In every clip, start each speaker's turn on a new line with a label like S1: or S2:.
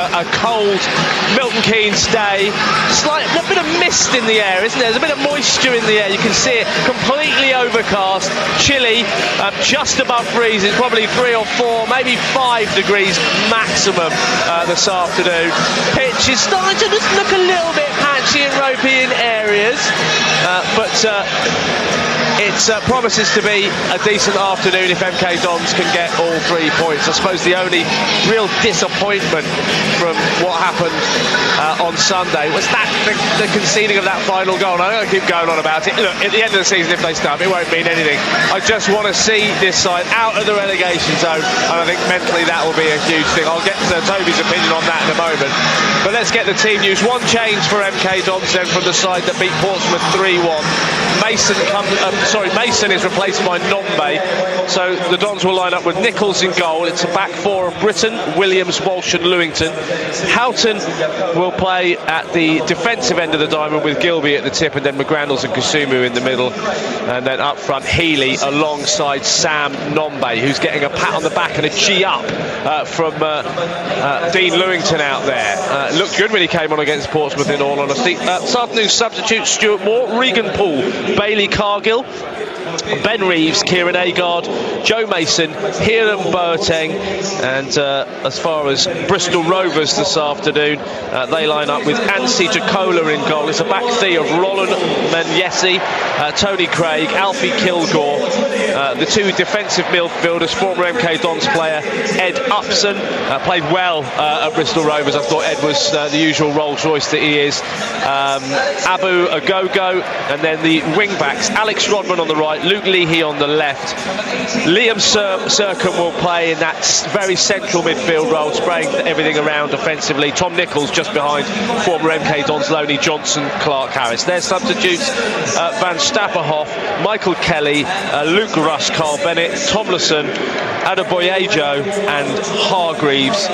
S1: A cold Milton Keynes day, a bit of mist in the air, isn't there? There's a bit of moisture in the air. You can see it completely overcast, chilly, just above freezing, probably 3 or 4, maybe 5 degrees maximum this afternoon. Pitch is starting to just look a little bit patchy and ropey in areas, but it promises to be a decent afternoon if MK Dons can get all 3 points. I suppose the only real disappointment from what happened on Sunday was that the conceding of that final goal. And I'm going to keep going on about it. Look, at the end of the season, if they start, it won't mean anything. I just want to see this side out of the relegation zone, and I think mentally that will be a huge thing. I'll get to Toby's opinion on that in a moment. But let's get the team news. One change for MK Dons then from the side that beat Portsmouth 3-1. Mason is replaced by Nombe. So the Dons will line up with Nichols in goal. It's a back four of Britton, Williams, Walsh and Lewington. Houghton will play at the defensive end of the diamond with Gilby at the tip, and then McGrandles and Kusumu in the middle. And then up front, Healey alongside Sam Nombe, who's getting a pat on the back and a G up from Dean Lewington out there. Looked good when he came on against Portsmouth, in all honesty. This afternoon's substitutes: Stuart Moore, Regan Poole, Bailey Cargill, Ben Reeves, Kieran Agard, Joe Mason, Hiram Boateng, and as far as Bristol Rovers this afternoon, they line up with Ansi Jacola in goal. It's a back three of Roland Menyesi, Tony Craig, Alfie Kilgore, the two defensive midfielders, former MK Dons player Ed Upson, played well at Bristol Rovers. I thought Ed was the usual Rolls Royce that he is. Abu Agogo, and then the wing backs, Alex Rodman on the right, Luke Leahy on the left. Liam Sercombe will play in that very central midfield role, spraying everything around defensively. Tom Nichols just behind former MK Dons Loney Johnson, Clark Harris. Their substitutes: Van Stapperhoff, Michael Kelly, Luke Russ, Carl Bennett, Tomlinson, Adeboyejo and Hargreaves.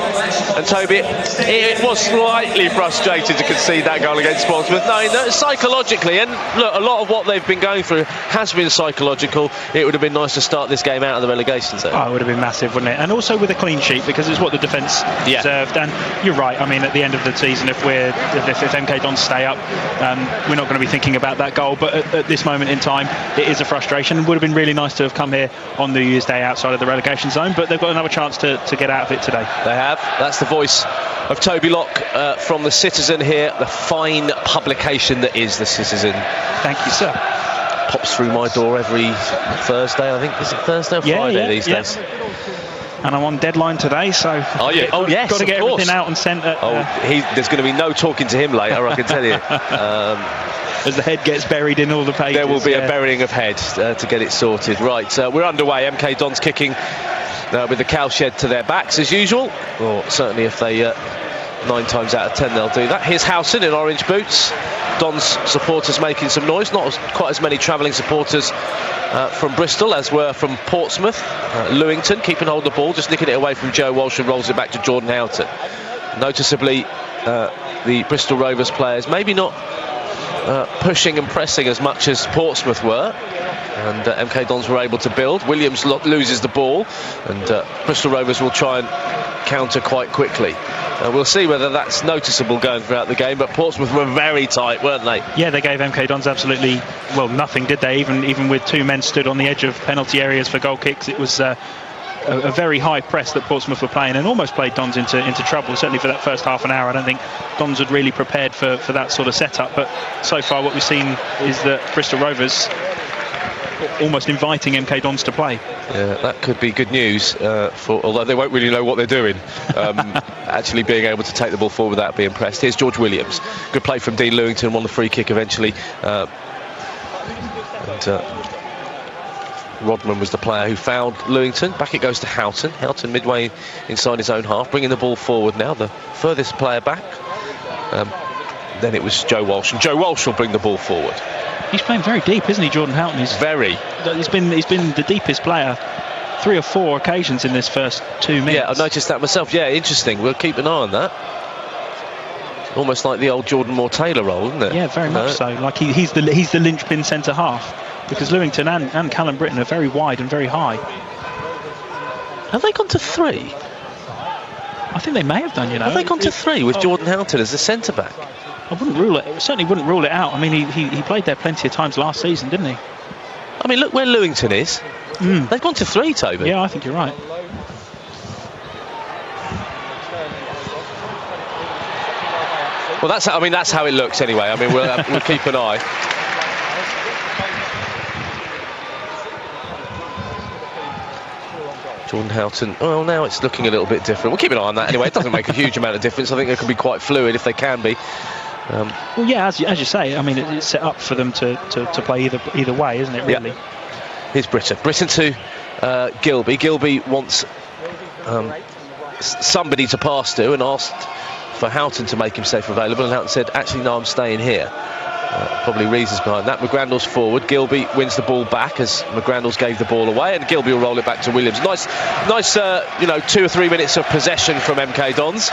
S1: And Toby, it was slightly frustrated to concede that goal against Portsmouth, knowing that psychologically, and look, a lot of what they've been going through has been psychological. It would have been nice to start this game out of the relegation zone. Oh, it would have been massive, wouldn't it? And also with a clean sheet, because it's what the defence deserved. And you're right, I mean, at the end of the season, if MK Dons stay up, we're not going to be thinking about that goal, but at this moment in time it is a frustration. It would have been really nice to have come here on New Year's Day outside of the relegation zone, but they've got another chance to get out of it today. They have. That's the voice of Toby Locke from The Citizen here, the fine publication that is The Citizen. Thank you, sir. Pops through my door every Thursday, I think. Is it Thursday or Friday these days? And I'm on deadline today, so got to get everything out and sent at, there's going to be no talking to him later, I can tell you. As the head gets buried in all the pages. There will be a burying of head to get it sorted. Right, we're underway. MK Dons kicking with the cowshed to their backs as usual, or certainly if they 9 times out of 10 they'll do that. Here's Howson in orange boots. Dons supporters making some noise, not quite as many travelling supporters from Bristol as were from Portsmouth. Lewington keeping hold of the ball, just nicking it away from Joe Walsh and rolls it back to Jordan Houghton. Noticeably the Bristol Rovers players maybe not pushing and pressing as much as Portsmouth were, and MK Dons were able to build. Williams loses the ball, and Bristol Rovers will try and counter quite quickly. We'll see whether that's noticeable going throughout the game, but Portsmouth were very tight, weren't they? Yeah, they gave MK Dons absolutely, well, nothing, did they? Even with 2 men stood on the edge of penalty areas for goal kicks, it was a very high press that Portsmouth were playing, and almost played Dons into trouble, certainly for that first half an hour. I don't think Dons had really prepared for that sort of setup, but so far what we've seen is that Bristol Rovers almost inviting MK Dons to play. Yeah, that could be good news, although they won't really know what they're doing, actually being able to take the ball forward without being pressed. Here's George Williams. Good play from Dean Lewington, won the free kick eventually. Rodman was the player who fouled Lewington. Back it goes to Houghton. Houghton midway inside his own half, bringing the ball forward now, the furthest player back. Then it was Joe Walsh, and Joe Walsh will bring the ball forward. He's playing very deep, isn't he, Jordan Houghton? He's been the deepest player 3 or 4 occasions in this first 2 minutes. Yeah, I noticed that myself. Yeah, interesting. We'll keep an eye on that. Almost like the old Jordan Moore-Taylor role, isn't it? Yeah, very much so. Like he's the linchpin centre half, because Lewington and Callum Britton are very wide and very high. Have they gone to 3?
S2: I think they may have done, you know.
S1: Have they gone to 3 with Jordan Houghton as the centre-back?
S2: I wouldn't rule it. Certainly wouldn't rule it out. I mean, he played there plenty of times last season, didn't he?
S1: I mean, look where Lewington is. They've gone to 3, Toby.
S2: Yeah, I think you're right.
S1: Well, that's how it looks anyway. I mean, we'll keep an eye. Jordan Houghton. Well, now it's looking a little bit different. We'll keep an eye on that anyway. It doesn't make a huge amount of difference. I think it can be quite fluid if they can be.
S2: Well, yeah, as you say, I mean, it's set up for them to play either way, isn't it, really?
S1: Yeah. Here's Britton. Britton to Gilby. Gilby wants somebody to pass to and asked for Houghton to make himself available, and Houghton said, actually, no, I'm staying here. Probably reasons behind that. McGrandles forward. Gilby wins the ball back as McGrandles gave the ball away, and Gilby will roll it back to Williams. Nice 2 or 3 minutes of possession from MK Dons.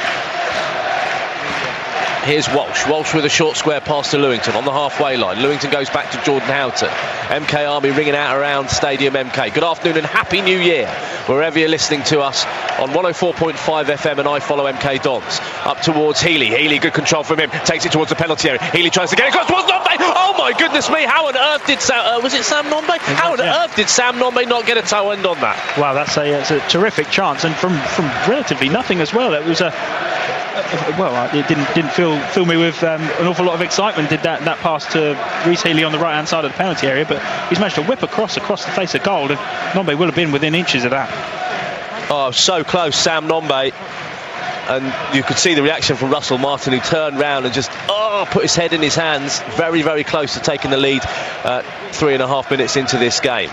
S1: Here's Walsh. Walsh with a short square pass to Lewington on the halfway line. Lewington goes back to Jordan Houghton. MK Army ringing out around Stadium MK. Good afternoon and Happy New Year, wherever you're listening to us on 104.5 FM and I Follow MK Dons. Up towards Healey. Healey, good control from him. Takes it towards the penalty area. Healey tries to get it across towards Nombe. Oh my goodness me! How on earth did was it Sam Nombe? How on earth did Sam Nombe not get a toe end on that?
S2: Wow, it's a terrific chance, and from relatively nothing as well. It was it didn't fill me with an awful lot of excitement. Did that pass to Rhys Healey on the right hand side of the penalty area, but he's managed to whip across the face of goal, and Nombe will have been within inches of that.
S1: Oh, so close, Sam Nombe. And you could see the reaction from Russell Martin, who turned round and just put his head in his hands. Very, very close to taking the lead 3.5 minutes into this game.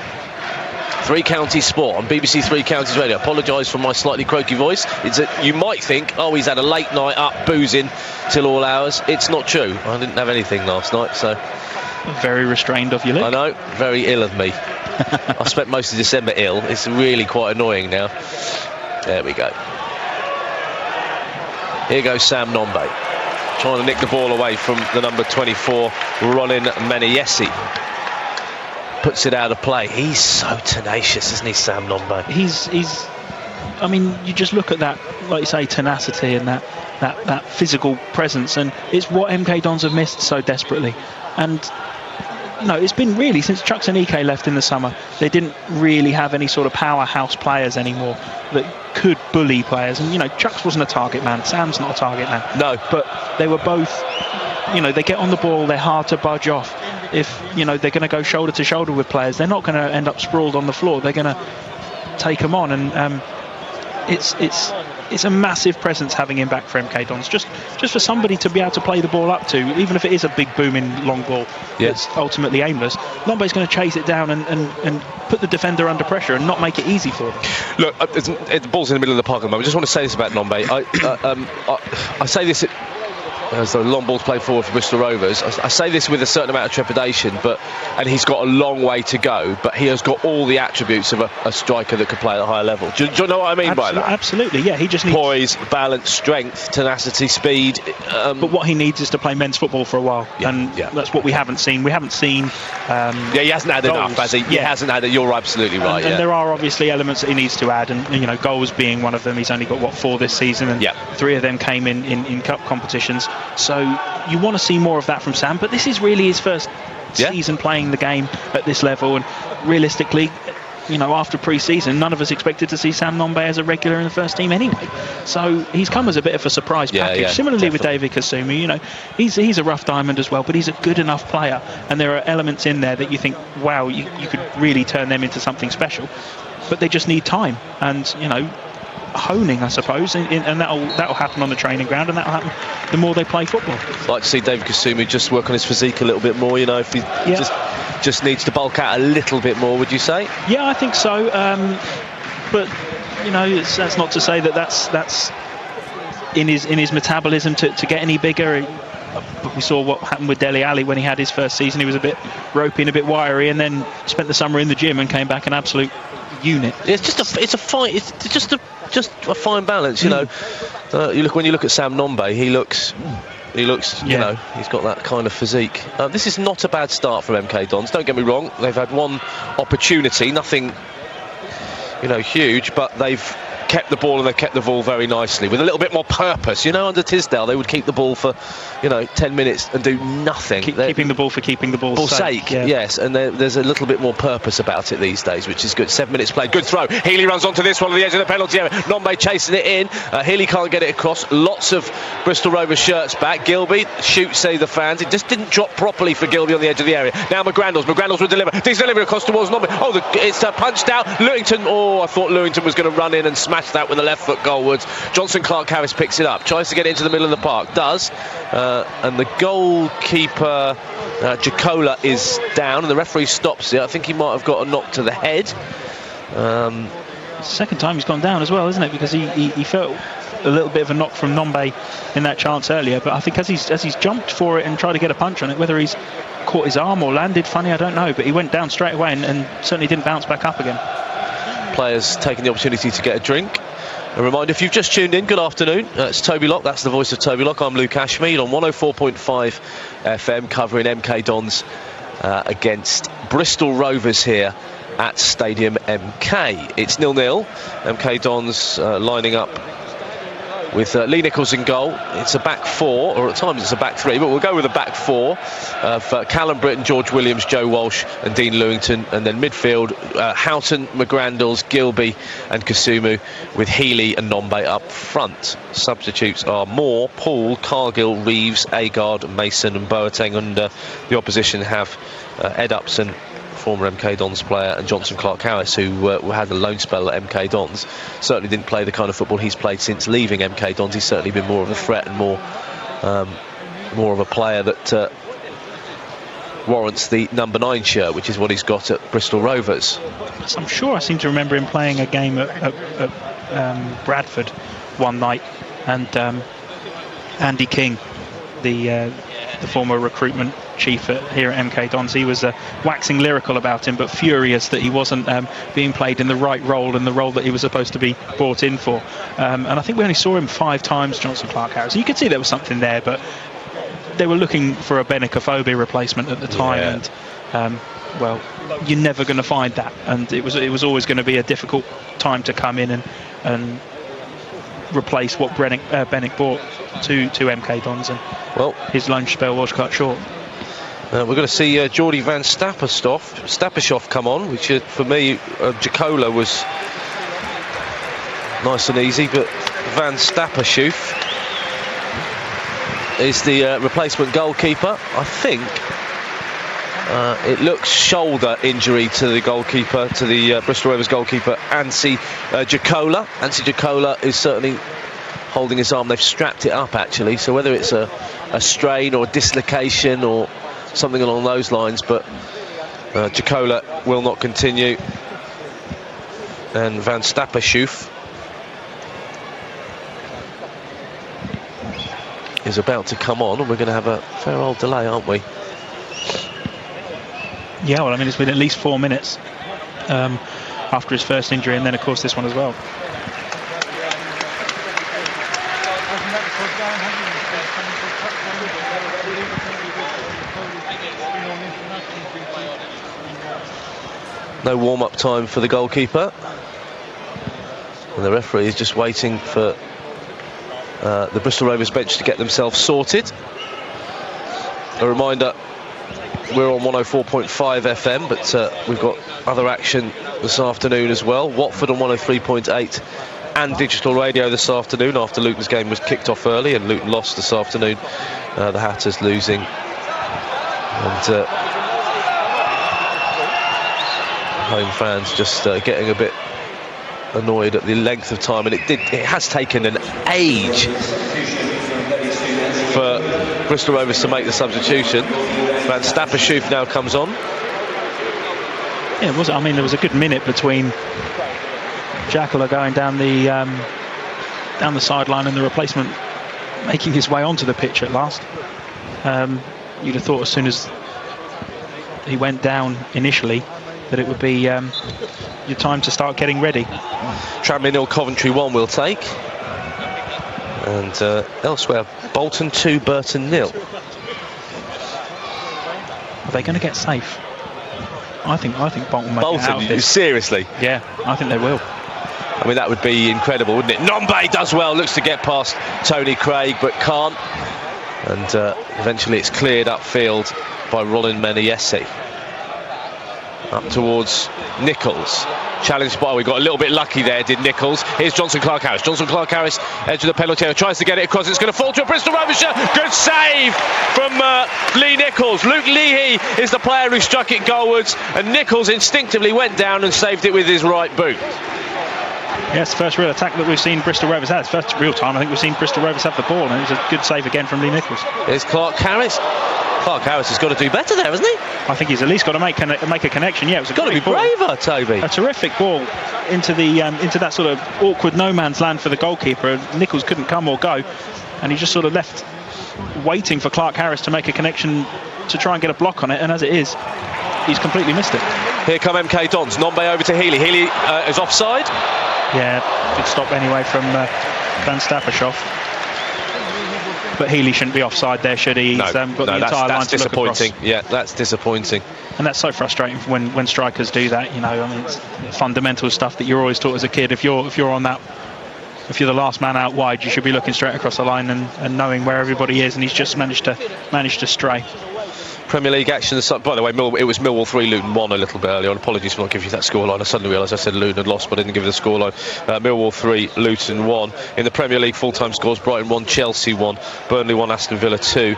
S1: Three Counties Sport on BBC Three Counties Radio. Apologise for my slightly croaky voice. It's that you might think, he's had a late night up boozing till all hours. It's not true. I didn't have anything last night, so...
S2: Very restrained of you, Luke.
S1: I know, very ill of me. I spent most of December ill. It's really quite annoying now. There we go. Here goes Sam Nombe, trying to nick the ball away from the number 24, Ronin Menayesi. Puts it out of play. He's so tenacious, isn't he, Sam Nombe?
S2: He's I mean, you just look at that, like you say, tenacity and that physical presence, and it's what MK Dons have missed so desperately. And it's been really, since Chuks and Ike left in the summer, they didn't really have any sort of powerhouse players anymore that could bully players. And Chuks wasn't a target man, Sam's not a target man.
S1: No.
S2: But they were both, they get on the ball, they're hard to budge off. If they're going to go shoulder to shoulder with players, they're not going to end up sprawled on the floor. They're going to take them on, and it's a massive presence having him back for MK Dons. Just for somebody to be able to play the ball up to, even if it is a big booming long ball that's ultimately aimless. Nombe's going to chase it down and put the defender under pressure and not make it easy for them.
S1: Look, the ball's in the middle of the park at the moment. I just want to say this about Nombe. I say this as the long ball's played forward for Bristol Rovers. I say this with a certain amount of trepidation, and he's got a long way to go, but he has got all the attributes of a striker that could play at a higher level. Do you know what I mean by that?
S2: Absolutely, yeah. He just needs
S1: poise, balance, strength, tenacity, speed.
S2: But what he needs is to play men's football for a while, and that's what we haven't seen. We haven't seen.
S1: He hasn't had enough, has he? He hasn't had it. You're absolutely right.
S2: And there are obviously elements that he needs to add, and goals being one of them. He's only got 4 this season, and 3 of them came in cup competitions. So you want to see more of that from Sam, but this is really his first season playing the game at this level, and realistically, after pre-season, none of us expected to see Sam Nombe as a regular in the first team anyway. So he's come as a bit of a surprise package. Similarly with David Kasumi, he's a rough diamond as well, but he's a good enough player, and there are elements in there that you think, wow, you could really turn them into something special, but they just need time and honing, I suppose, and that'll happen on the training ground, and that'll happen the more they play football.
S1: I'd like to see David Kasumi just work on his physique a little bit more, if he just needs to bulk out a little bit more, would you say? Yeah,
S2: I think so, but that's not to say that's in his metabolism to get any bigger. But we saw what happened with Dele Alli when he had his first season. He was a bit ropey and a bit wiry, and then spent the summer in the gym and came back an absolute unit.
S1: It's just a fine balance, when you look at Sam Nombe, he looks he's got that kind of physique. This is not a bad start from MK Dons, don't get me wrong. They've had one opportunity, nothing huge, but they've kept the ball, and they've kept the ball very nicely with a little bit more purpose. You know, under Tisdale they would keep the ball for 10 minutes and do nothing.
S2: Keeping the ball for keeping the ball's sake.
S1: Yeah. Yes, and there's a little bit more purpose about it these days, which is good. 7 minutes played, good throw. Healey runs onto this one on the edge of the penalty area. Nombe chasing it in. Healey can't get it across. Lots of Bristol Rovers shirts back. Gilby shoots, say the fans. It just didn't drop properly for Gilby on the edge of the area. Now McGrandles will deliver. He's delivering across towards Nombe. It's punched out. Lewington. I thought Lewington was going to run in and smash that with a left foot goalwards. Johnson Clark-Harris picks it up, tries to get it into the middle of the park, does, and the goalkeeper Jacola is down, and the referee stops it. I think he might have got a knock to the head.
S2: It's the second time he's gone down as well, isn't it? Because he felt a little bit of a knock from Nombe in that chance earlier, but I think as he's jumped for it and tried to get a punch on it, whether he's caught his arm or landed funny, I don't know, but he went down straight away and certainly didn't bounce back up again. Players taking the opportunity to get a drink. A reminder, if you've just tuned in, good afternoon. It's Toby Lock, that's the voice of Toby Lock. I'm Luke Ashmead on 104.5 FM, covering MK Dons against Bristol Rovers here at Stadium MK. It's 0-0. MK Dons lining up with Lee Nichols in goal. It's a back four, or at times it's a back three, but we'll go with a back four of Callum Britton, George Williams, Joe Walsh and Dean Lewington, and then midfield Houghton, McGrandles, Gilby and Kasumu, with Healey and Nombe up front. Substitutes are Moore, Paul, Cargill, Reeves, Agard, Mason and Boateng, and the opposition have Ed Upson, former MK Dons player, and Johnson Clark-Harris, who had a loan spell at MK Dons. Certainly didn't play the kind of football he's played since leaving MK Dons. He's certainly been more of a threat and more of a player that warrants the number 9 shirt, which is what he's got at Bristol Rovers. So I'm sure I seem to remember him playing a game at Bradford one night, and Andy King, the former recruitment chief here at MK Dons, he was waxing lyrical about him, but furious that he wasn't being played in the right role and the role that he was supposed to be brought in for. And I think we only saw him 5 times, Johnson Clark-Harris. You could see there was something there, but they were looking for a Benik replacement at the time, and well, you're never going to find that, and it was always going to be a difficult time to come in and replace what Benik brought to MK Dons, and well, his loan spell was cut short. We're going to see Geordie van Stappershoff come on, which for me, Jacola was nice and easy, but Van Stappershoff is the replacement goalkeeper. I think it looks shoulder injury to the goalkeeper, to the Bristol Rovers goalkeeper, Ansi Jacola. Ansi Jacola is certainly holding his arm. They've strapped it up actually, so whether it's a strain or a dislocation or something along those lines, but Jacola will not continue, and Van Stappershoff is about to come on, and we're going to have a fair old delay, aren't we? Yeah, well, I mean, it's been at least 4 minutes after his first injury, and then of course this one as well. No warm-up time for the goalkeeper, and the referee is just waiting for the Bristol Rovers bench to get themselves sorted. A reminder, we're on 104.5 FM, but we've got other action this afternoon as well. Watford on 103.8 and digital radio this afternoon, after Luton's game was kicked off early and Luton lost this afternoon. The Hatters losing, and home fans just getting a bit annoyed at the length of time, and it has taken an age for Bristol Rovers to make the substitution. Van Stappershoff now comes on. Yeah, it was. I mean, there was a good minute between Jacola going down the sideline and the replacement making his way onto the pitch at last. You'd have thought as soon as he went down initially that it would be your time to start getting ready. Tranmere 0, Coventry 1 will take, and elsewhere Bolton 2, Burton 0. Are they going to get safe? I think Bolton might get out of this. Seriously? Yeah, I think they will.
S1: I mean, that would be incredible, wouldn't it? Nombe does well, looks to get past Tony Craig, but can't. And eventually it's cleared upfield by Roland Menayesi. Up towards Nichols. Challenged by, we got a little bit lucky there, did Nichols. Here's Johnson Clark-Harris. Johnson Clark-Harris, edge of the penalty area, tries to get it across. It's going to fall to a Bristol Rovers shot. Good save from Lee Nichols. Luke Leahy is the player who struck it goalwards, and Nichols instinctively went down and saved it with his right boot.
S2: Yes, first real attack that we've seen Bristol Rovers have. First real time I think we've seen Bristol Rovers have the ball, and it was a good save again from Lee Nichols.
S1: Here's Clark-Harris. Clark-Harris has got to do better there, hasn't he?
S2: I think he's at least got to make a connection. Yeah, it was
S1: got to be braver, Toby.
S2: A terrific ball into the into that sort of awkward no man's land for the goalkeeper. Nichols couldn't come or go, and he just sort of left waiting for Clark-Harris to make a connection to try and get a block on it, and as it is, he's completely missed it.
S1: Here come MK Dons. Nombe over to Healey. Healey is offside.
S2: Yeah, good stop anyway from Van Stappershoff. But Healey shouldn't be offside there, should he? He's got the entire line to look across.
S1: Yeah, that's disappointing.
S2: And that's so frustrating when strikers do that. You know, I mean, it's fundamental stuff that you're always taught as a kid. If you're on that, if you're the last man out wide, you should be looking straight across the line and knowing where everybody is. And he's just managed to stray.
S1: Premier League action. By the way, it was Millwall 3, Luton 1 a little bit earlier on. Apologies for not giving you that scoreline. I suddenly realised I said Luton had lost, but I didn't give you the scoreline. Millwall 3, Luton 1. In the Premier League full-time scores, Brighton 1, Chelsea 1, Burnley 1, Aston Villa 2.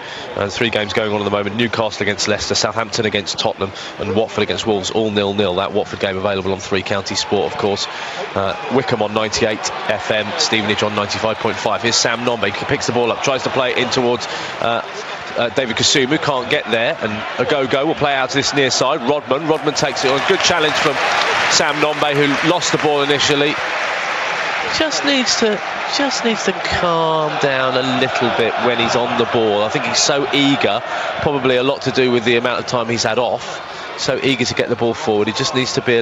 S1: 3 games going on at the moment. Newcastle against Leicester, Southampton against Tottenham, and Watford against Wolves, all 0-0. That Watford game available on 3 County Sport, of course. Wickham on 98 FM, Stevenage on 95.5. Here's Sam Nombe. He picks the ball up, tries to play it in towards David Kasumu, can't get there, and a go will play out to this near side. Rodman takes it on. Good challenge from Sam Nombe, who lost the ball initially. Just needs to calm down a little bit when he's on the ball. I think he's so eager, probably a lot to do with the amount of time he's had off, so eager to get the ball forward. He just needs to be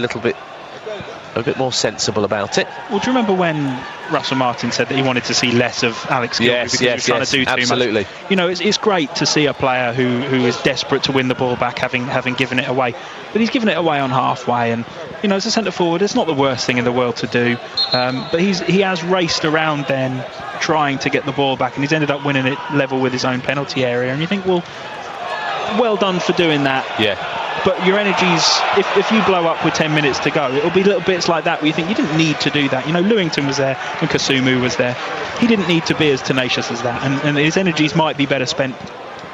S1: a bit more sensible about it.
S2: Well, do you remember when Russell Martin said that he wanted to see less of Alex Gilbert because he was trying to do too much? You know, it's great to see a player who is desperate to win the ball back, having given it away. But he's given it away on halfway, and you know, as a centre forward, it's not the worst thing in the world to do. But he has raced around then trying to get the ball back, and he's ended up winning it level with his own penalty area. And you think, well done for doing that.
S1: Yeah.
S2: But your energies, if you blow up with 10 minutes to go, it'll be little bits like that where you think you didn't need to do that. You know, Lewington was there and Kasumu was there. He didn't need to be as tenacious as that, and his energies might be better spent,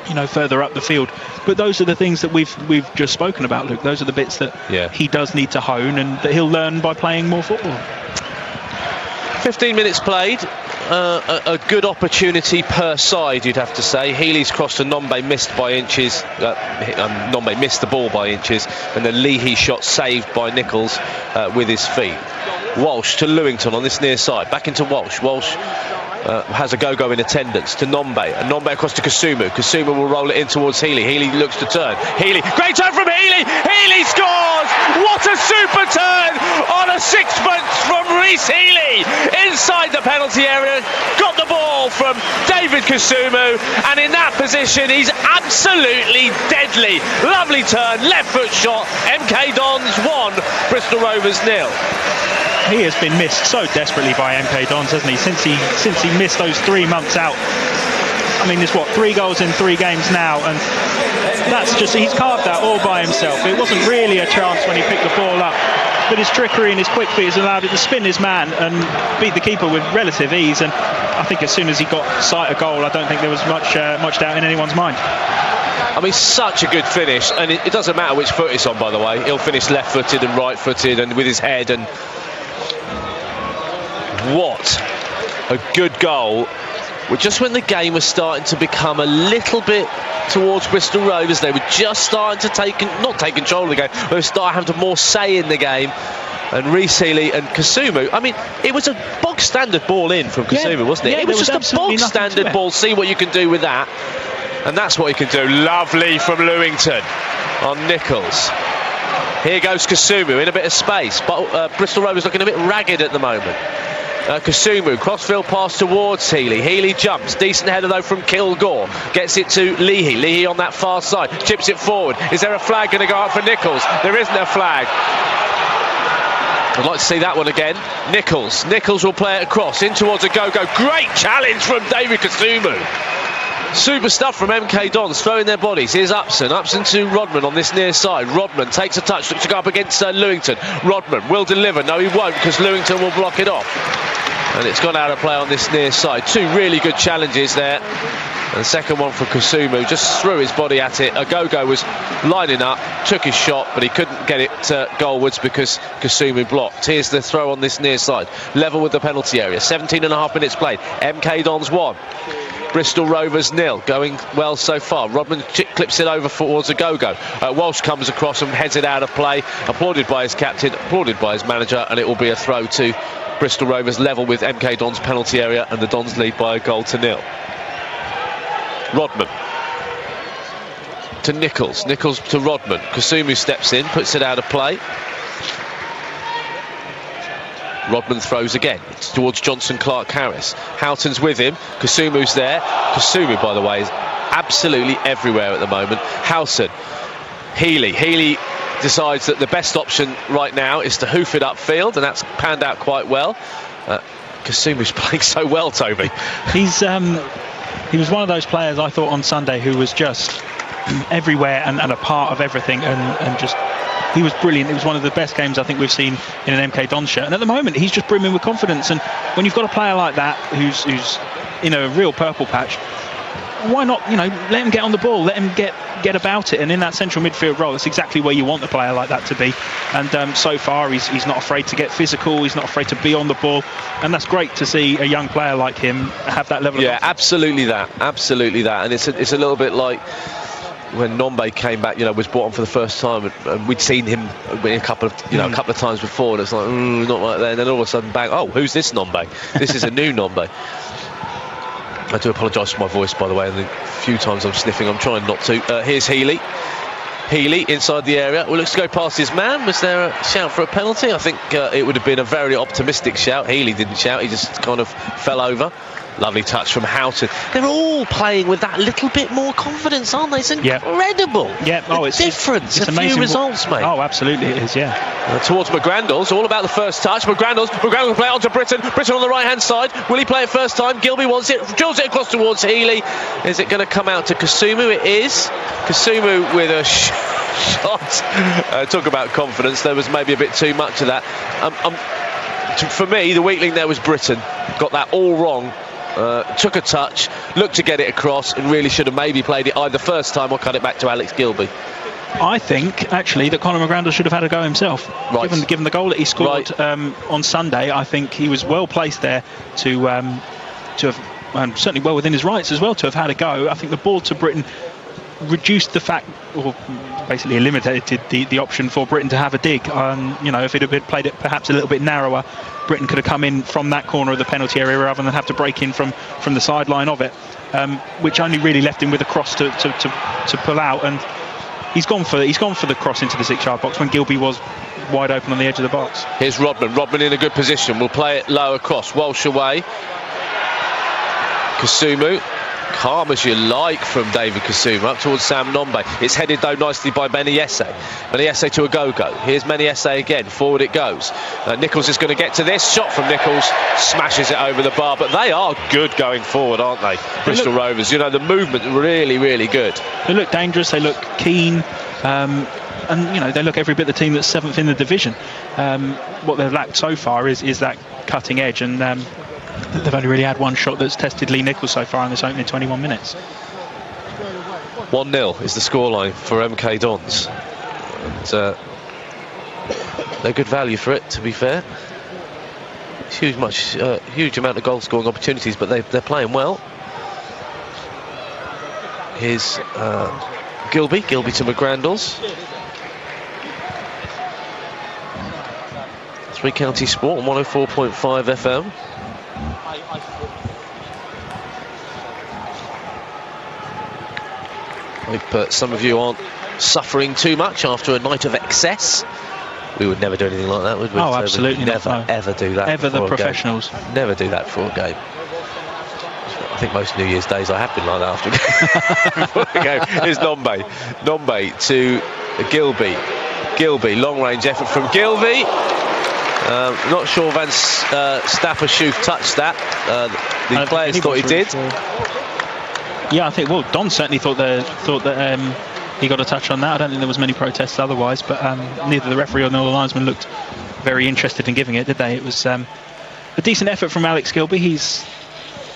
S2: you know, further up the field. But those are the things that we've just spoken about, Luke. Those are the bits that he does need to hone, and that he'll learn by playing more football.
S1: 15 minutes played. A good opportunity per side, you'd have to say. Healey's crossed to Nombe, missed by inches. Nombe missed the ball by inches, and then Leahy shot saved by Nichols with his feet. Walsh to Lewington on this near side, back into Walsh. Walsh has a go in attendance to Nombe, and Nombe across to Kasumu. Kasumu will roll it in towards Healey. Healey looks to turn. Healey, great turn from Healey. Healey scores. What a super turn on a sixpence from Rhys Healey inside the penalty area. Got the ball from David Kasumu, and in that position he's absolutely deadly. Lovely turn, left foot shot. MK Dons 1, Bristol Rovers 0.
S2: He has been missed so desperately by MK Dons, hasn't he? Since he missed those 3 months out. I mean, there's 3 goals in 3 games now, and that's just, he's carved that all by himself. It wasn't really a chance when he picked the ball up, but his trickery and his quick feet has allowed him to spin his man and beat the keeper with relative ease. And I think as soon as he got sight of goal, I don't think there was much doubt in anyone's mind.
S1: I mean, such a good finish, and it doesn't matter which foot it's on, by the way. He'll finish left-footed and right-footed and with his head, and what a good goal. Just when the game was starting to become a little bit towards Bristol Rovers, they were just starting to not take control of the game, they were starting to have more say in the game. And Rhys Healey and Kasumu, I mean, it was a bog standard ball in from Kasumu, wasn't it?
S2: Yeah,
S1: it was just a bog standard ball. See what you can do with that. And that's what he can do. Lovely from Lewington on Nichols. Here goes Kasumu in a bit of space, but Bristol Rovers looking a bit ragged at the moment. Kasumu, crossfield pass towards Healey. Healey jumps, decent header though from Kilgore. Gets it to Leahy. Leahy on that far side, chips it forward. Is there a flag going to go up for Nichols? There isn't a flag. I'd like to see that one again. Nichols will play it across in towards a go-go. Great challenge from David Kasumu. Super stuff from MK Dons, throwing their bodies. Here's Upson to Rodman on this near side. Rodman takes a touch, looks to go up against Lewington. Rodman will deliver. No, he won't, because Lewington will block it off. And it's gone out of play on this near side. Two really good challenges there. And the second one for Kasumu, just threw his body at it. Agogo was lining up, took his shot, but he couldn't get it goalwards because Kasumu blocked. Here's the throw on this near side. Level with the penalty area. 17.5 minutes played. MK Dons 1. Bristol Rovers 0, going well so far. Rodman clips it over towards Agogo. Walsh comes across and heads it out of play. Applauded by his captain, applauded by his manager, and it will be a throw to Bristol Rovers, level with MK Dons penalty area, and the Dons lead by a goal to 0. Rodman to Nichols to Rodman. Kasumu steps in, puts it out of play. Rodman throws again. It's towards Johnson Clark Harris. Houghton's with him. Kasumu's there. Kasumu, by the way, is absolutely everywhere at the moment. Houghton. Healey decides that the best option right now is to hoof it upfield, and that's panned out quite well. Kasumu's playing so well, Toby.
S2: He was one of those players, I thought, on Sunday who was just everywhere and a part of everything, and just he was brilliant. It was one of the best games I think we've seen in an MK Dons shirt, and at the moment he's just brimming with confidence. And when you've got a player like that who's in a real purple patch, why not, let him get on the ball, let him get about it, and in that central midfield role, that's exactly where you want a player like that to be. And so far he's not afraid to get physical, he's not afraid to be on the ball, and that's great to see a young player like him have that level of confidence.
S1: absolutely that. And it's a little bit like when Nombe came back, was brought on for the first time, and we'd seen him a couple of times before, and it's like, not like that. And then all of a sudden, bang! Oh, who's this Nombe? This is a new Nombe. I do apologise for my voice, by the way, and the few times I'm sniffing, I'm trying not to. Here's Healey inside the area. Well, looks to go past his man. Was there a shout for a penalty? I think it would have been a very optimistic shout. Healey didn't shout, he just kind of fell over. Lovely touch from Houghton. They're all playing with that little bit more confidence, aren't they? It's incredible.
S2: Yeah.
S1: It's difference. It's a few results, mate.
S2: Oh, absolutely it is, yeah.
S1: Towards McGrandles, all about the first touch. McGrandles will play it on to Britton. Britton on the right-hand side. Will he play it first time? Gilby wants it. Drills it across towards Healey. Is it going to come out to Kasumu? It is. Kasumu with a shot. Talk about confidence. There was maybe a bit too much of that. For me, the weak link there was Britton. Got that all wrong. Took a touch, looked to get it across, and really should have maybe played it either first time or cut it back to Alex Gilby.
S2: I think actually that Conor McGrandles should have had a go himself.
S1: Right.
S2: Given the goal that he scored on Sunday, I think he was well placed there to have, and certainly well within his rights as well, to have had a go. I think the ball to Britain reduced the fact, or basically eliminated the option for Britain to have a dig. If it had been played it perhaps a little bit narrower, Britain could have come in from that corner of the penalty area rather than have to break in from the sideline of it, which only really left him with a cross to pull out. And he's gone for the cross into the 6-yard box when Gilby was wide open on the edge of the box.
S1: Here's Rodman in a good position. We'll play it low across. Walsh away. Kasumu. Calm as you like from David Kasumu up towards Sam Nombe. It's headed though nicely by Meniesse to Agogo. Here's Meniesse again, forward it goes. Nichols is going to get to this. Shot from Nichols, smashes it over the bar. But they are good going forward, aren't they, Bristol Rovers? The movement really, really good.
S2: They look dangerous, they look keen, and they look every bit the team that's 7th in the division. What they've lacked so far is that cutting edge, and they've only really had one shot that's tested Lee Nichols so far in this opening 21 minutes.
S1: 1-0 is the scoreline for MK Dons. And, they're good value for it, to be fair. Huge amount of goal scoring opportunities, but they're playing well. Here's Gilby to McGrandles. Three County Sport on 104.5 FM. Hope some of you aren't suffering too much after a night of excess. We would never do anything like that, would we?
S2: Oh, absolutely
S1: never,
S2: not.
S1: Ever do that.
S2: Ever the professionals.
S1: Never do that for a game. I think most New Year's days I have been like that after a game. Here's Nombe to Gilby. Long range effort from Gilby. Not sure Van Stappershoef touched that. The players thought he did.
S2: Yeah, I think. Well, Don certainly thought that he got a touch on that. I don't think there was many protests otherwise, but neither the referee nor the linesman looked very interested in giving it, did they? It was a decent effort from Alex Gilbey.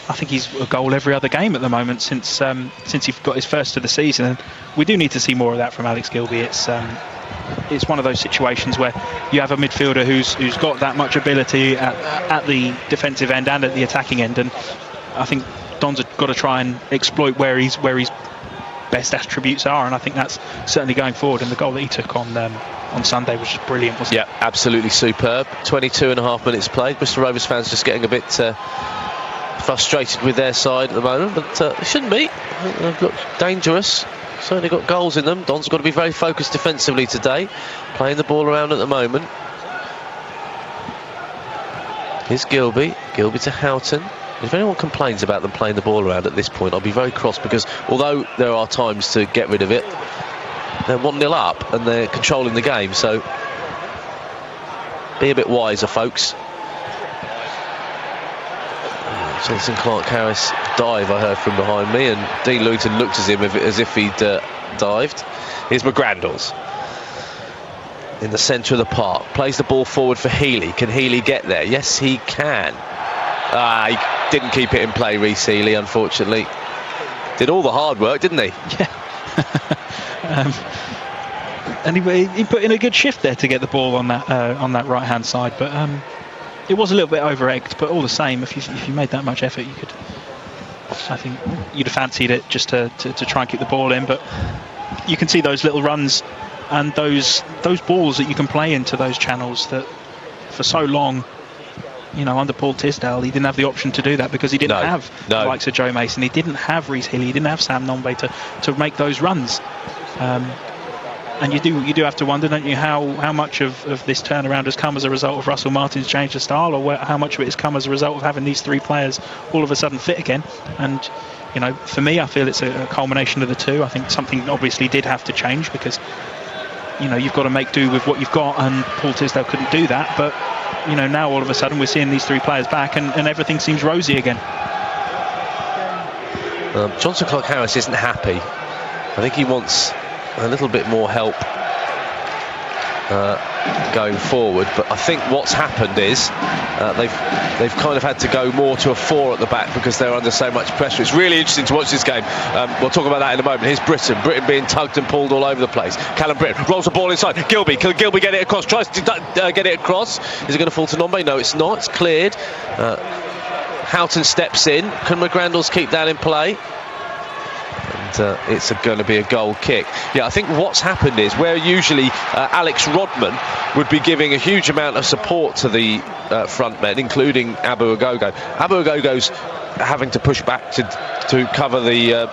S2: I think he's a goal every other game at the moment since he got his first of the season. And we do need to see more of that from Alex Gilbey. It's one of those situations where you have a midfielder who's got that much ability at the defensive end and at the attacking end, and I think Don's got to try and exploit where his best attributes are, and I think that's certainly going forward. And the goal that he took on Sunday was just brilliant, wasn't it?
S1: Yeah, absolutely superb. 22.5 minutes played. Bristol Rovers fans just getting a bit frustrated with their side at the moment, but it shouldn't be. I think they've looked dangerous. Certainly got goals in them. Don's got to be very focused defensively today, playing the ball around at the moment. Here's Gilbey to Houghton. If anyone complains about them playing the ball around at this point, I'll be very cross, because although there are times to get rid of it, they're 1-0 up and they're controlling the game, so be a bit wiser, folks. Jonathan Clark-Harris dive, I heard from behind me, and Dean Lewington looked at him as if he'd dived. Here's McGrandles in the centre of the park, plays the ball forward for Healey. Can Healey get there? Yes, he can. He didn't keep it in play, Rhys Healey, unfortunately. Did all the hard work, didn't he?
S2: Yeah. And he put in a good shift there to get the ball on that right hand side, but it was a little bit over-egged. But all the same, if you made that much effort, I think you'd have fancied it just to try and keep the ball in. But you can see those little runs and those balls that you can play into those channels that for so long, under Paul Tisdale, he didn't have the option to do that, because he didn't have the likes of Joe Mason. He didn't have Rhys Healey. He didn't have Sam Nombe to make those runs. And you do have to wonder, don't you, how much of this turnaround has come as a result of Russell Martin's change of style, or how much of it has come as a result of having these three players all of a sudden fit again. And for me, I feel it's a culmination of the two. I think something obviously did have to change, because you've got to make do with what you've got, and Paul Tisdale couldn't do that. But now all of a sudden we're seeing these three players back, and everything seems rosy again.
S1: Jonathan Clark-Harris isn't happy. I think he wants a little bit more help going forward, but I think what's happened is they've kind of had to go more to a 4 at the back, because they're under so much pressure. It's really interesting to watch this game. We'll talk about that in a moment. Here's Britton being tugged and pulled all over the place. Callum Britton rolls the ball inside. Gilbey, can Gilbey get it across? Tries to get it across. Is it going to fall to Nombe? No, it's not. It's cleared. Houghton steps in. Can McGrandles keep that in play? And it's going to be a goal kick. Yeah, I think what's happened is where usually Alex Rodman would be giving a huge amount of support to the front men, including Abu Agogo. Abu Agogo's having to push back to cover the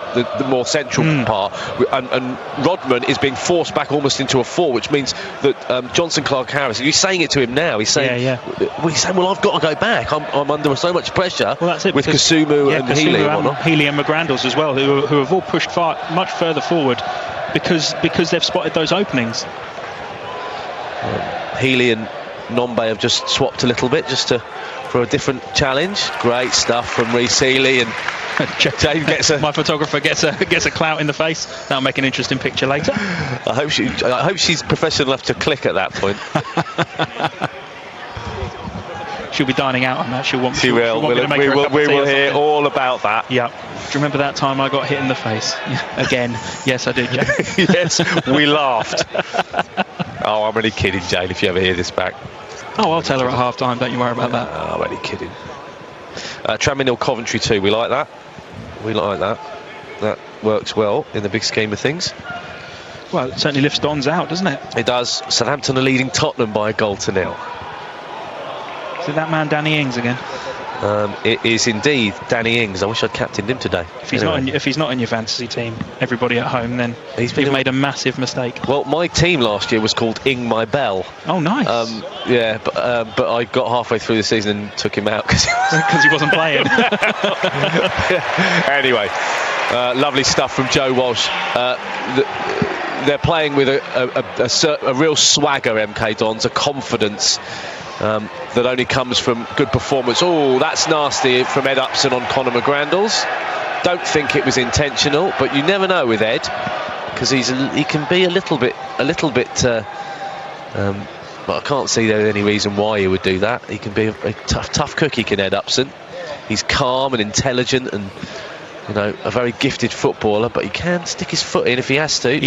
S1: more central part, and Rodman is being forced back almost into a 4, which means that Jonson Clark-Harris, he's saying it to him now, he's saying, he's saying, well, I've got to go back, I'm under so much pressure. Well, that's it, with Kasumu and Healey and whatnot.
S2: Healey and McGrandles as well, who have all pushed much further forward because they've spotted those openings.
S1: Healey and Nombe have just swapped a little bit for a different challenge. Great stuff from Rhys Healey, and Jane
S2: my photographer gets a clout in the face. That'll make an interesting picture later.
S1: I hope she's professional enough to click at that point.
S2: She'll be dining out on that. She will.
S1: We will hear all about that.
S2: Yeah. Do you remember that time I got hit in the face? Again. Yes, I did, Jane.
S1: Yes, we laughed. Oh, I'm only kidding, Jane, if you ever hear this back.
S2: Oh, I'll tell her at half-time, don't you worry about that.
S1: I'm only kidding. Tranmere Coventry 2, we like that. That works well in the big scheme of things.
S2: Well, it certainly lifts Dons out, doesn't it?
S1: It does. Southampton are leading Tottenham by 1-0.
S2: Is it that man Danny Ings again?
S1: It is indeed Danny Ings. I wish I'd captained him today.
S2: If he's not in your fantasy team, everybody at home, then you've made a massive mistake.
S1: Well, my team last year was called Ing My Bell.
S2: Oh, nice.
S1: But I got halfway through the season and took him out because
S2: he wasn't playing.
S1: Anyway, lovely stuff from Joe Walsh. They're playing with a real swagger, MK Dons, a confidence. that only comes from good performance. Oh, that's nasty from Ed Upson on Conor McGrandles. Don't think it was intentional, but you never know with Ed, because he can be a little bit. But I can't see there's any reason why he would do that. He can be a tough cookie, can Ed Upson. He's calm and intelligent and, you know, a very gifted footballer, but he can stick his foot in if he has to.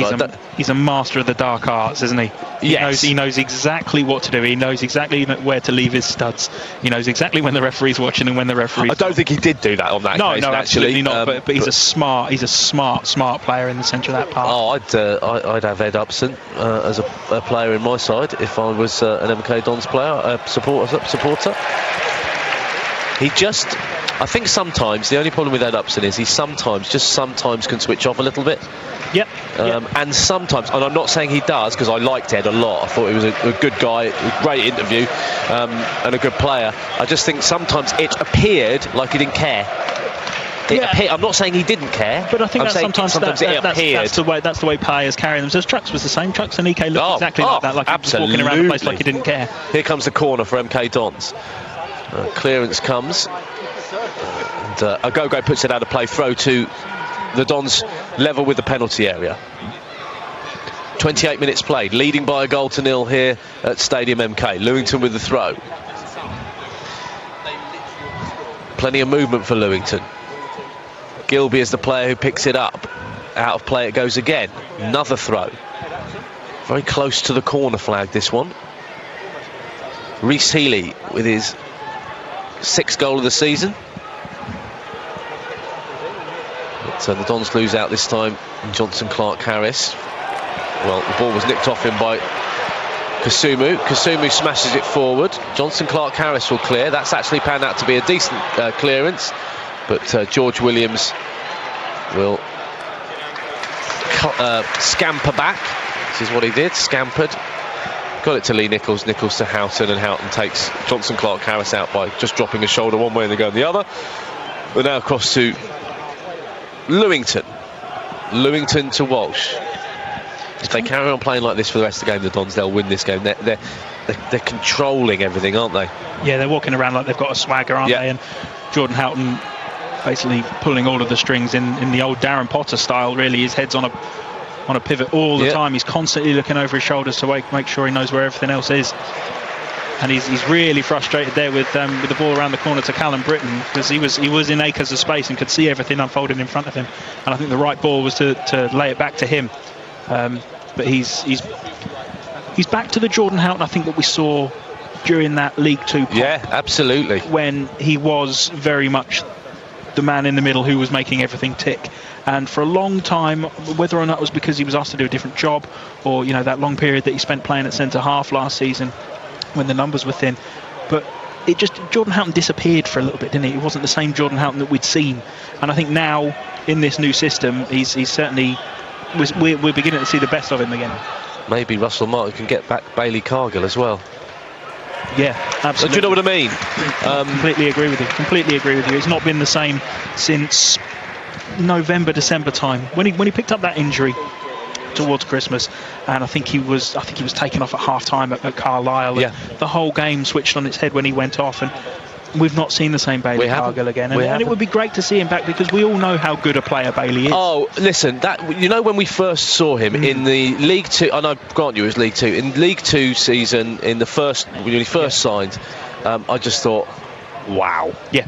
S2: He's a master of the dark arts, isn't he?
S1: Yes.
S2: He knows exactly what to do. He knows exactly where to leave his studs. He knows exactly when the referee's watching and when the referee's...
S1: I don't think he did do that on that occasion,
S2: No, absolutely not. But he's a smart player in the centre of that park.
S1: Oh, I'd have Ed Upson as a player in my side if I was an MK Dons player, supporter. I think sometimes the only problem with Ed Upson is he sometimes can switch off a little bit.
S2: Yep.
S1: And sometimes, and I'm not saying he does, because I liked Ed a lot. I thought he was a good guy, a great interview, and a good player. I just think sometimes it appeared like he didn't care. I'm not saying he didn't care,
S2: but I think sometimes
S1: it appeared.
S2: That's the way players carry themselves. Trucks was the same. Trucks and EK looked exactly like that, like he was walking around the place like he didn't care.
S1: Here comes the corner for MK Dons. Clearance comes. And Agogo puts it out of play. Throw to the Dons, level with the penalty area. 28 minutes played, leading by a 1-0 here at Stadium MK. Lewington with the throw. Plenty of movement for Lewington. Gilby is the player who picks it up. Out of play it goes again. Another throw. Very close to the corner flag, this one. Rhys Healey with his 6th goal of the season. So the Dons lose out this time. Johnson Clark-Harris. Well, the ball was nicked off him by Kasumu. Kasumu smashes it forward. Johnson Clark-Harris will clear. That's actually panned out to be a decent clearance. But George Williams will scamper back. This is what he did. Scampered. Got it to Lee Nichols. Nichols to Houghton, and Houghton takes Johnson Clark-Harris out by just dropping a shoulder one way and then going the other. We're now across to Lewington. Lewington to Walsh. If they carry on playing like this for the rest of the game, the Dons, they'll win this game. They're controlling everything, aren't they? Yeah,
S2: they're walking around like they've got a swagger, aren't they? And Jordan Houghton basically pulling all of the strings in the old Darren Potter style, really. His head's on a pivot all the time. He's constantly looking over his shoulders to make sure he knows where everything else is. And he's really frustrated there with the ball around the corner to Callum Britton, because he was in acres of space and could see everything unfolding in front of him. And I think the right ball was to lay it back to him. But he's back to the Jordan Houghton I think that we saw during that League Two pop.
S1: Yeah, absolutely.
S2: When he was very much the man in the middle who was making everything tick. And for a long time, whether or not it was because he was asked to do a different job, or that long period that he spent playing at centre half last season when the numbers were thin, but Jordan Houghton disappeared for a little bit, didn't he? It wasn't the same Jordan Houghton that we'd seen. And I think now in this new system, he's certainly, we're beginning to see the best of him again.
S1: Maybe Russell Martin can get back Bailey Cargill as well.
S2: Yeah, absolutely.
S1: Do you know what I mean?
S2: Completely agree with you. It's not been the same since November, December time when he picked up that injury towards Christmas, and I think he was taken off at half time at Carlisle.
S1: Yeah.
S2: The whole game switched on its head when he went off, and we've not seen the same Bailey Cargill again. And it would be great to see him back, because we all know how good a player Bailey is.
S1: Oh, listen, when we first saw him in the League Two, and I grant you it was League Two, in League Two season, when he first signed, I just thought, wow.
S2: Yeah.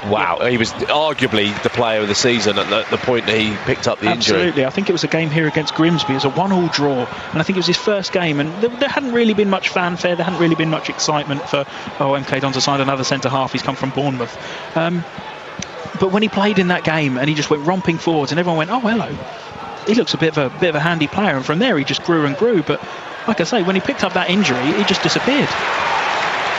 S1: Wow, he was arguably the player of the season at the point that he picked up the injury.
S2: Absolutely, I think it was a game here against Grimsby. It was a 1-1 draw, and I think it was his first game, and there hadn't really been much fanfare, there hadn't really been much excitement for, MK Dons have signed another centre-half, he's come from Bournemouth. But when he played in that game, and he just went romping forwards, and everyone went, oh, hello, he looks a bit of a handy player, and from there he just grew and grew. But like I say, when he picked up that injury, he just disappeared.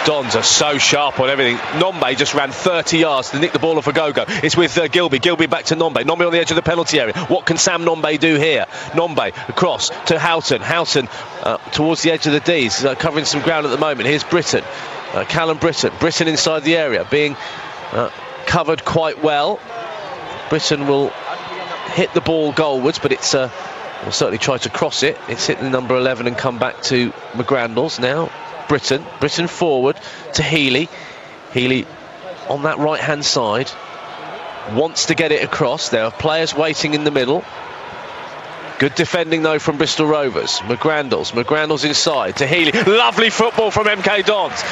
S1: Dons are so sharp on everything. Nombe just ran 30 yards to nick the ball off a go-go. It's with Gilby. Gilby back to Nombe. Nombe on the edge of the penalty area. What can Sam Nombe do here? Nombe across to Houghton. Houghton towards the edge of the D's, covering some ground at the moment. Here's Britton. Callum Britton. Britton inside the area, being covered quite well. Britton will hit the ball goalwards, but it's will certainly try to cross it. It's hit the number 11 and come back to McGrandles now. Britton. Britton forward to Healey. Healey on that right-hand side. Wants to get it across. There are players waiting in the middle. Good defending though from Bristol Rovers. McGrandles inside to Healey. Lovely football from MK Dons.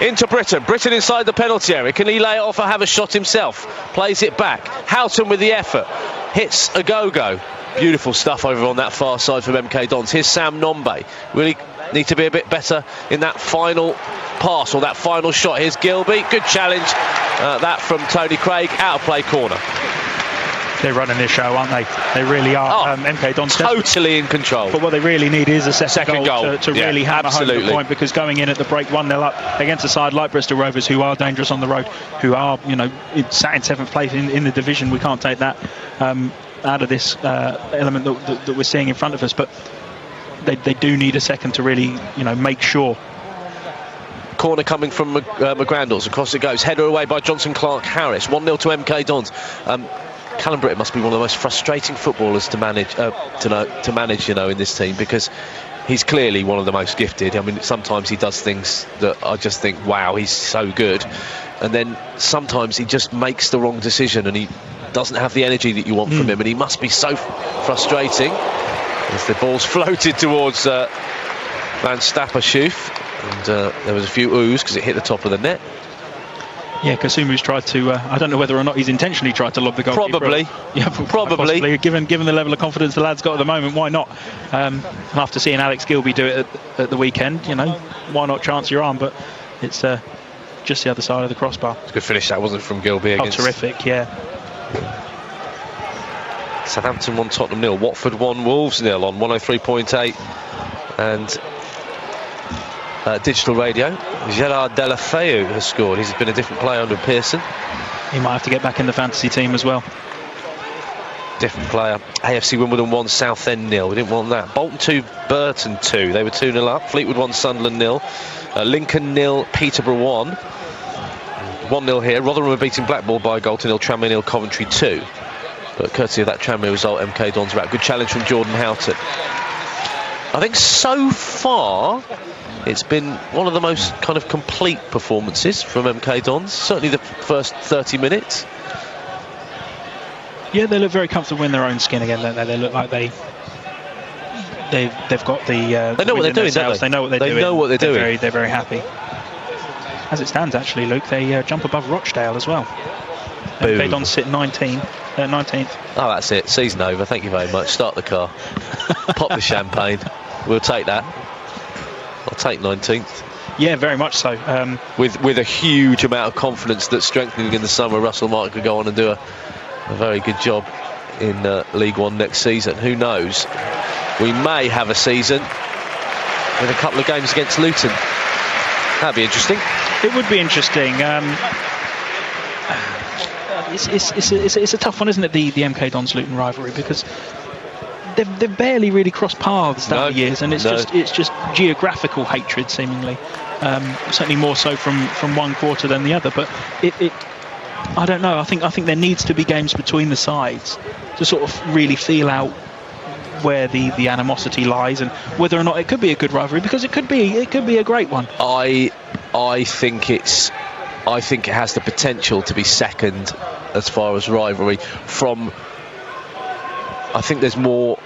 S1: Into Britton. Britton inside the penalty area. Can he lay it off or have a shot himself? Plays it back. Houghton with the effort. Hits a go-go. Beautiful stuff over on that far side from MK Dons. Here's Sam Nombe. Really need to be a bit better in that final pass or that final shot. Here's Gilby. Good challenge. That from Tony Craig. Out of play corner.
S2: They're running this show, aren't they? They really are. MK Dons
S1: totally in control.
S2: But what they really need is a second goal to really hammer home the point, because going in at the break 1-0 up against a side like Bristol Rovers, who are dangerous on the road, who are, sat in 7th place in the division, we can't take that out of this element that we're seeing in front of us. But they do need a second to really, make sure.
S1: Corner coming from McGrandles. Across it goes. Header away by Johnson Clark Harris. 1-0 to MK Dons. Callum Britton must be one of the most frustrating footballers to manage, in this team, because he's clearly one of the most gifted. I mean, sometimes he does things that I just think, wow, he's so good, and then sometimes he just makes the wrong decision and he doesn't have the energy that you want from him, and he must be so frustrating. As the ball's floated towards Van Stapperschoof, and there was a few oohs because it hit the top of the net.
S2: Yeah, Kasumu's tried to. I don't know whether or not he's intentionally tried to lob the goalkeeper.
S1: Probably.
S2: Yeah,
S1: probably.
S2: Possibly. Given the level of confidence the lad's got at the moment, why not? After seeing Alex Gilby do it at the weekend, why not chance your arm? But it's just the other side of the crossbar.
S1: It's a good finish that, wasn't it, from Gilby?
S2: Oh, terrific! Yeah.
S1: Southampton 1, Tottenham 0. Watford 1, Wolves 0 on 103.8 and. Digital radio. Gerard Delafeu has scored. He's been a different player under Pearson.
S2: He might have to get back in the fantasy team as well.
S1: Different player. AFC Wimbledon 1, Southend 0. We didn't want that. Bolton 2, Burton 2. They were 2-0 up. Fleetwood 1, Sunderland 0. Lincoln 0, Peterborough 1. 1-0 here. Rotherham are beating Blackpool by a goal to 0. Tranmere 0, Coventry 2. But courtesy of that Tranmere result, MK Dons are out. Good challenge from Jordan Houghton. I think so far it's been one of the most kind of complete performances from MK Dons, certainly the first 30 minutes.
S2: Yeah, they look very comfortable in their own skin again, don't they? They look like they've got the
S1: they know what they're doing, don't they?
S2: They know what they're doing.
S1: They know what they're doing.
S2: They're very happy. As it stands, actually, Luke, they jump above Rochdale as well. MK Dons sit 19th.
S1: Oh, that's it. Season over. Thank you very much. Start the car. Pop the champagne. We'll take that. I'll take 19th.
S2: Yeah, very much so.
S1: With a huge amount of confidence that strengthening in the summer, Russell Martin could go on and do a very good job in League One next season. Who knows? We may have a season with a couple of games against Luton. That'd be interesting.
S2: It would be interesting. It's a tough one, isn't it? The MK Dons Luton rivalry, because they've barely really crossed paths down the years, and it's just geographical hatred seemingly. Certainly more so from one quarter than the other. But I don't know. I think there needs to be games between the sides to sort of really feel out where the animosity lies, and whether or not it could be a good rivalry, because it could be a great one.
S1: I think it has the potential to be second as far as rivalry. I think there's more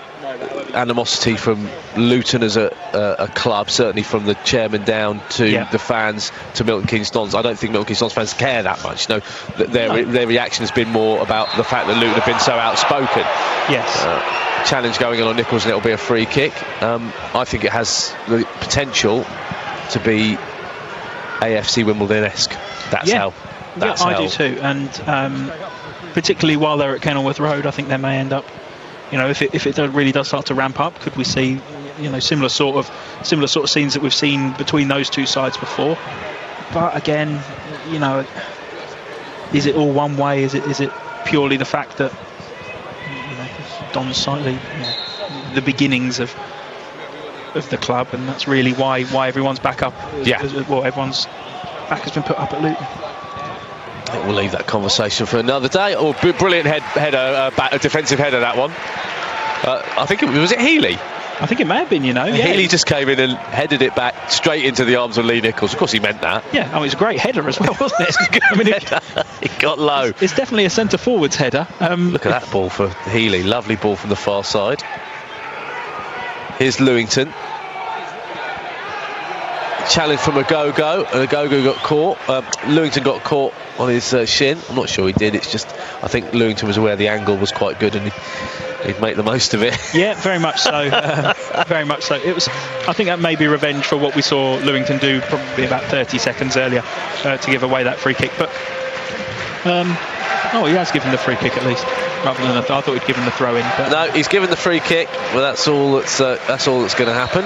S1: animosity from Luton as a club, certainly from the chairman down to the fans to Milton Keynes Dons. I don't think Milton Keynes Dons fans care that much. Their reaction has been more about the fact that Luton have been so outspoken.
S2: Yes.
S1: Challenge going on Nichols, and it'll be a free kick. I think it has the potential to be AFC Wimbledon-esque. That's how.
S2: I do too, and particularly while they're at Kenilworth Road, I think they may end up. If it really does start to ramp up, could we see, similar sort of scenes that we've seen between those two sides before? But again, is it all one way? Is it purely the fact that Don's slightly the beginnings of the club, and that's really why everyone's back up? Everyone's back has been put up at Luton.
S1: I think we'll leave that conversation for another day. Brilliant header, defensive header, that one. I think was it Healey?
S2: I think it may have been, you know. Yeah.
S1: Healey just came in and headed it back straight into the arms of Lee Nichols. Of course, he meant that.
S2: Yeah, I mean, it's a great header as well, wasn't it? I mean,
S1: it got low.
S2: It's definitely a centre forwards header.
S1: Look at that ball for Healey. Lovely ball from the far side. Here's Lewington. Challenge from Agogo, and Agogo got caught. Lewington got caught on his shin. I'm not sure he did. It's just I think Lewington was aware the angle was quite good and he'd make the most of it.
S2: Yeah, very much so. Very much so. It was. I think that may be revenge for what we saw Lewington do probably about 30 seconds earlier to give away that free kick. But he has given the free kick at least. Rather than I thought he'd given the throw in. But
S1: no, he's given the free kick. Well, that's all that's going to happen.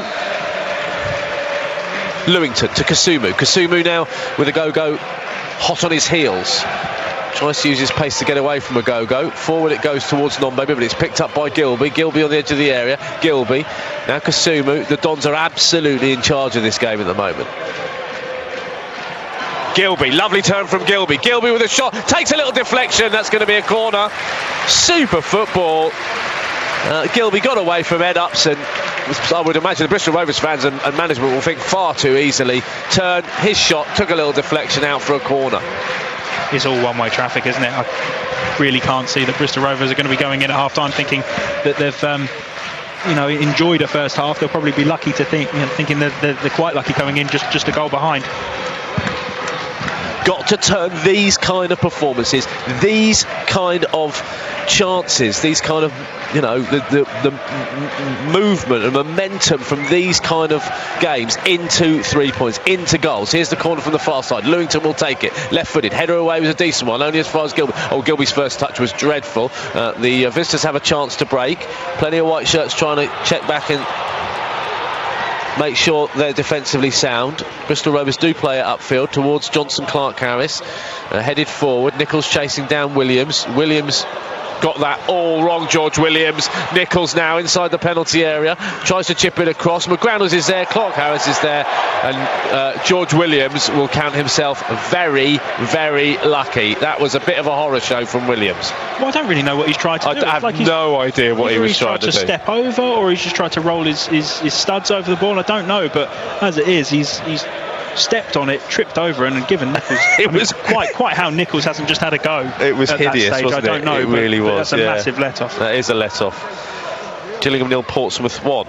S1: Lewington to Kasumu. Kasumu now with Agogo hot on his heels. Tries to use his pace to get away from Agogo. Forward it goes towards Nombe, but it's picked up by Gilby. Gilby on the edge of the area. Gilby. Now Kasumu. The Dons are absolutely in charge of this game at the moment. Gilby, lovely turn from Gilby. Gilby with a shot, takes a little deflection. That's going to be a corner. Super football. Gilby got away from Ed Upson. I would imagine the Bristol Rovers fans and management will think far too easily. Turn, his shot, took a little deflection out for a corner.
S2: It's all one-way traffic, isn't it? I really can't see that Bristol Rovers are going to be going in at half-time thinking that they've enjoyed a first half. They'll probably be lucky to thinking that they're quite lucky coming in just a goal behind.
S1: Got to turn these kind of performances, these kind of chances, these kind of the movement and momentum from these kind of games into 3 points, into goals. Here's the corner from the far side. Lewington will take it, left-footed, header away was a decent one, only as far as Gilby. Gilby's first touch was dreadful. The visitors have a chance to break. Plenty of white shirts trying to check back and make sure they're defensively sound. Bristol Rovers do play it upfield towards Johnson Clark-Harris, headed forward. Nichols chasing down Williams. Williams got that all wrong, George Williams. Nichols now inside the penalty area, tries to chip it across. McGrannles is there, Clark-Harris is there, and George Williams will count himself very, very lucky. That was a bit of a horror show from Williams.
S2: Well, I don't really know what he's tried to do.
S1: I have no idea what he was trying to do.
S2: He's tried to step over, or he's just tried to roll his studs over the ball. I don't know, but as it is, he's stepped on it, tripped over, and given Nichols. It was quite how Nichols hasn't just had a go.
S1: It was hideous, wasn't it? I don't know. It really was.
S2: That's a massive let-off.
S1: That is a let-off. Gillingham 0, Portsmouth 1.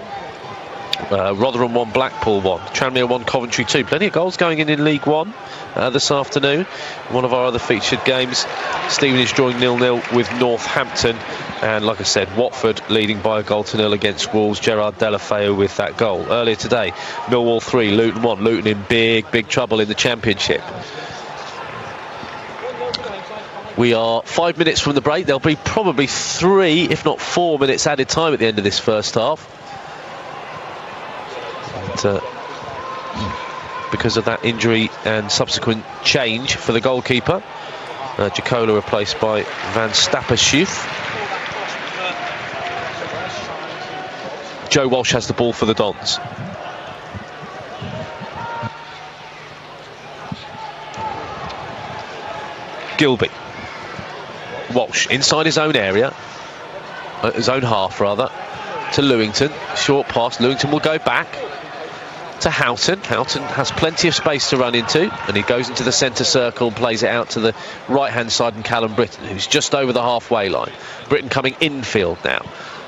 S1: Rotherham 1, Blackpool 1. Tranmere 1, Coventry 2. Plenty of goals going in League One this afternoon. One of our other featured games, Stevenage drawing 0-0 with Northampton, and like I said, Watford leading by a goal to 0 against Wolves. Gerard Delafeu with that goal. Earlier today, Millwall 3, Luton 1. Luton in big trouble in the Championship. We are 5 minutes from the break. There'll be probably 3, if not 4 minutes added time at the end of this first half. And, because of that injury and subsequent change for the goalkeeper, Jacola replaced by Van Stappershoef. Joe Walsh has the ball for the Dons. Gilby. Walsh inside his own area, his own half rather, to Lewington. Short pass. Lewington will go back to Houghton. Houghton has plenty of space to run into, and he goes into the centre circle and plays it out to the right hand side, and Callum Britton, who's just over the halfway line. Britton coming infield now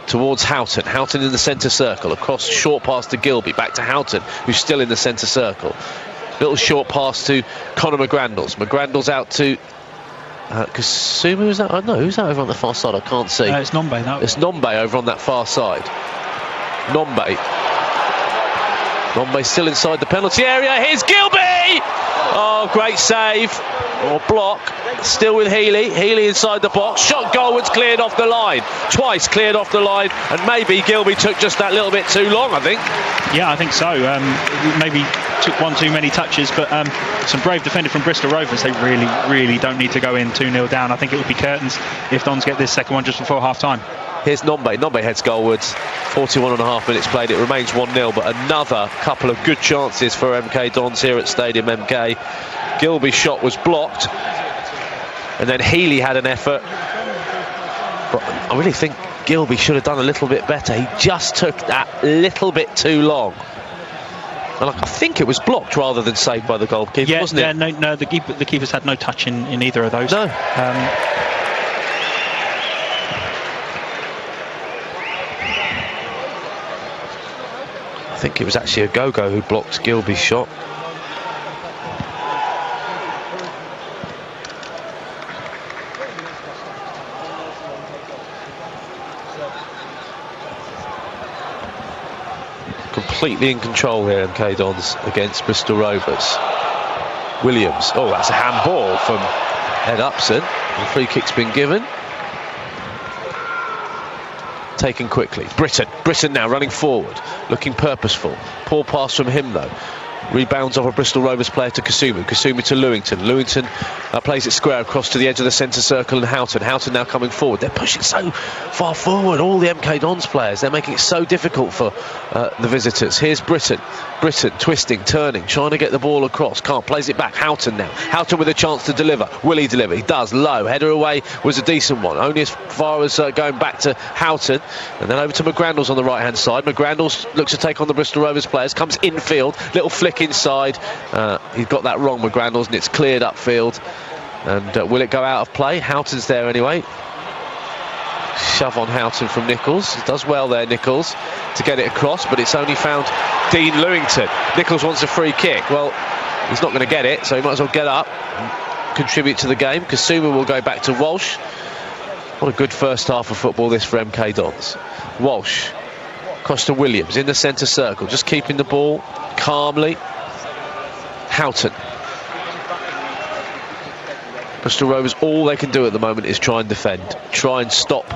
S1: towards Houghton. Houghton in the centre circle, across, short pass to Gilby, back to Houghton, who's still in the centre circle. Little short pass to Conor McGrandles. McGrandles out to Kasumu, who's that? I don't know, who's that over on the far side? I can't see.
S2: It's Nombe now.
S1: It's Nombe over on that far side. Nombe still inside the penalty area. Here's Gilby! Oh, great save. Or block. Still with Healey. Healey inside the box. Shot goalwards, cleared off the line. Twice cleared off the line. And maybe Gilby took just that little bit too long, I think.
S2: Yeah, I think so. Maybe took one too many touches, but some brave defending from Bristol Rovers. They really don't need to go in 2-0 down. I think it would be curtains if Dons get this second one just before half-time.
S1: Here's Nombe. Nombe heads goalwards. 41.5 minutes played. It remains 1-0, but another couple of good chances for MK Dons here at Stadium MK. Gilby's shot was blocked, and then Healey had an effort. But I really think Gilby should have done a little bit better. He just took that little bit too long. And I think it was blocked rather than saved by the goalkeeper, wasn't it?
S2: Yeah, no, the keepers had no touch in either of those.
S1: No. I think it was actually Agogo who blocked Gilby's shot. Completely in control here, MK Dons against Bristol Rovers. Williams, oh, that's a handball from Ed Upson. The free kick's been given. Taken quickly. Britton now running forward, looking purposeful. Poor pass from him though. Rebounds off a Bristol Rovers player to Kasumu to Lewington. Lewington plays it square across to the edge of the centre circle, and Houghton now coming forward. They're pushing so far forward, all the MK Dons players. They're making it so difficult for the visitors. Here's Britton twisting, turning, trying to get the ball across. Can't, plays it back. Houghton now. Houghton with a chance to deliver. Will he deliver? He does. Low. Header away was a decent one. Only as far as going back to Houghton. And then over to McGrandles on the right hand side. McGrandles looks to take on the Bristol Rovers players. Comes infield. Little flick inside. He's got that wrong, McGrandles, and it's cleared upfield. And will it go out of play? Houghton's there anyway. Shove on Houghton from Nichols. He does well there, Nichols, to get it across, but it's only found Dean Lewington. Nichols wants a free kick. Well, he's not going to get it, so he might as well get up and contribute to the game. Kasumu will go back to Walsh. What a good first half of football this for MK Dons. Walsh across to Williams in the centre circle, just keeping the ball calmly. Houghton. Bristol Rovers, all they can do at the moment is try and defend, try and stop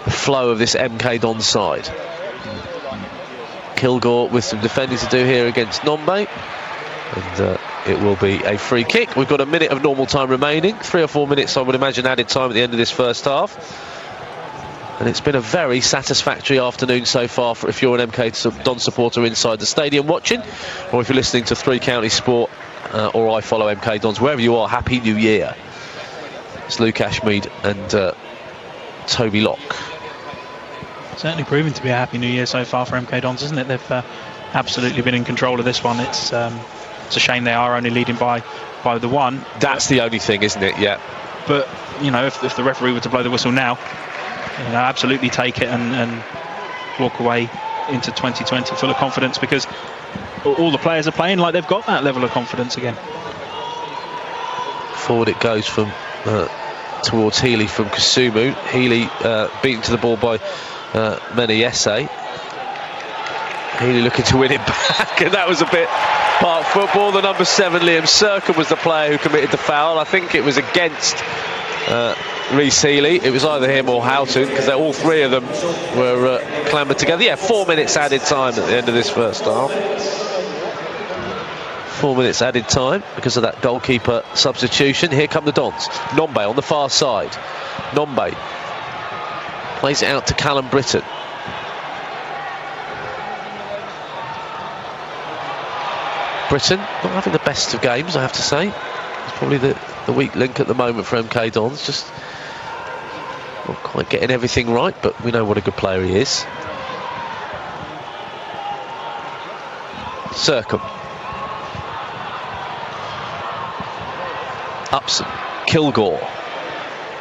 S1: the flow of this MK Dons side. Kilgore with some defending to do here against Nombe, and it will be a free kick. We've got a minute of normal time remaining, 3 or 4 minutes I would imagine added time at the end of this first half. And it's been a very satisfactory afternoon so far for if you're an MK Dons supporter inside the stadium watching, or if you're listening to Three Counties Sport or I Follow MK Dons, wherever you are. Happy New Year. It's Luke Ashmead and Toby Locke.
S2: Certainly proving to be a happy New Year so far for MK Dons, isn't it? They've absolutely been in control of this one. It's a shame they are only leading by the one.
S1: That's the only thing, isn't it? Yeah.
S2: But you know, if the referee were to blow the whistle now, you know, absolutely take it and walk away into 2020 full of confidence, because all the players are playing like they've got that level of confidence again.
S1: Forward it goes from towards Healey from Kasumu. Healey beaten to the ball by Menayese. Healey looking to win it back, and that was a bit part football. The number 7, Liam Sercombe, was the player who committed the foul. I think it was against Rhys Healey. It was either him or Houghton, because all three of them were clambered together. Yeah, 4 minutes added time at the end of this first half. 4 minutes added time because of that goalkeeper substitution. Here come the Dons. Nombe on the far side. Nombe plays it out to Callum Britton. Britton not having the best of games, I have to say. It's probably the weak link at the moment for MK Dons. Just not quite getting everything right, but we know what a good player he is. Sercombe. Upson. Kilgore.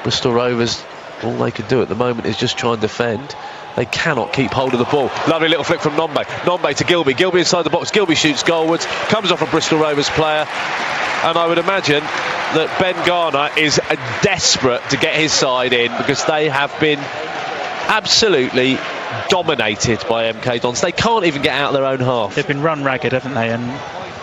S1: Bristol Rovers, all they can do at the moment is just try and defend. They cannot keep hold of the ball. Lovely little flick from Nombe. Nombe to Gilby. Gilby inside the box. Gilby shoots goalwards. Comes off a Bristol Rovers player. And I would imagine that Ben Garner is desperate to get his side in, because they have been absolutely dominated by MK Dons. They can't even get out of their own half.
S2: They've been run ragged, haven't they? And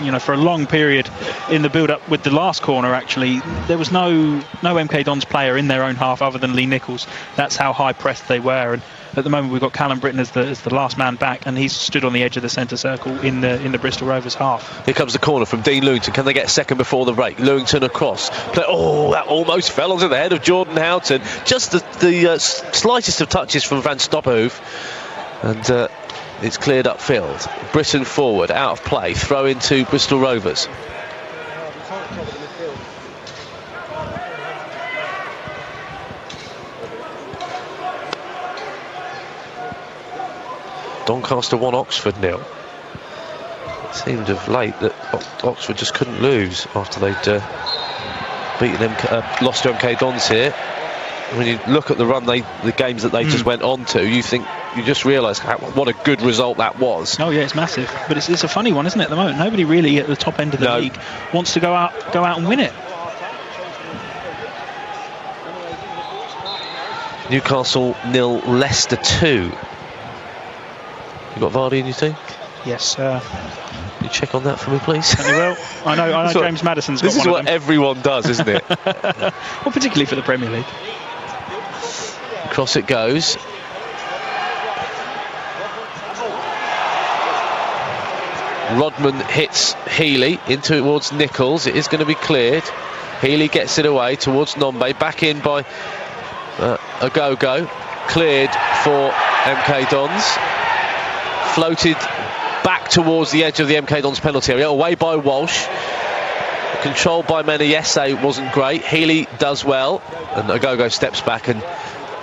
S2: you know, for a long period in the build-up with the last corner, actually, there was no MK Dons player in their own half other than Lee Nichols. That's how high pressed they were. And at the moment, we've got Callum Britton as the last man back, and he's stood on the edge of the centre circle in the Bristol Rovers half.
S1: Here comes the corner from Dean Lewington. Can they get second before the break? Lewington across. Oh, that almost fell onto the head of Jordan Houghton. Just the slightest of touches from Van Stopperhoef, and it's cleared upfield. Britton forward, out of play. Throw into Bristol Rovers. Doncaster 1, Oxford 0. It seemed of late that Oxford just couldn't lose after they'd lost to MK Dons here. When you look at the run, the games that they just went on to, you just realise what a good result that was.
S2: Oh yeah, it's massive, but it's a funny one, isn't it? At the moment, nobody really at the top end of the league wants to go out and win it.
S1: Newcastle 0, Leicester 2. You got Vardy in your team?
S2: Yes.
S1: Can you check on that for me, please?
S2: Certainly will. I know James Maddison's got one of them.
S1: This is what everyone does, isn't it?
S2: Well, particularly for the Premier League.
S1: Cross it goes. Rodman hits Healey in towards Nichols. It is going to be cleared. Healey gets it away towards Nombe. Back in by a go-go. Cleared for MK Dons. Floated back towards the edge of the MK Dons penalty area. Away by Walsh. Controlled by Menayese wasn't great. Healey does well. And a go-go steps back and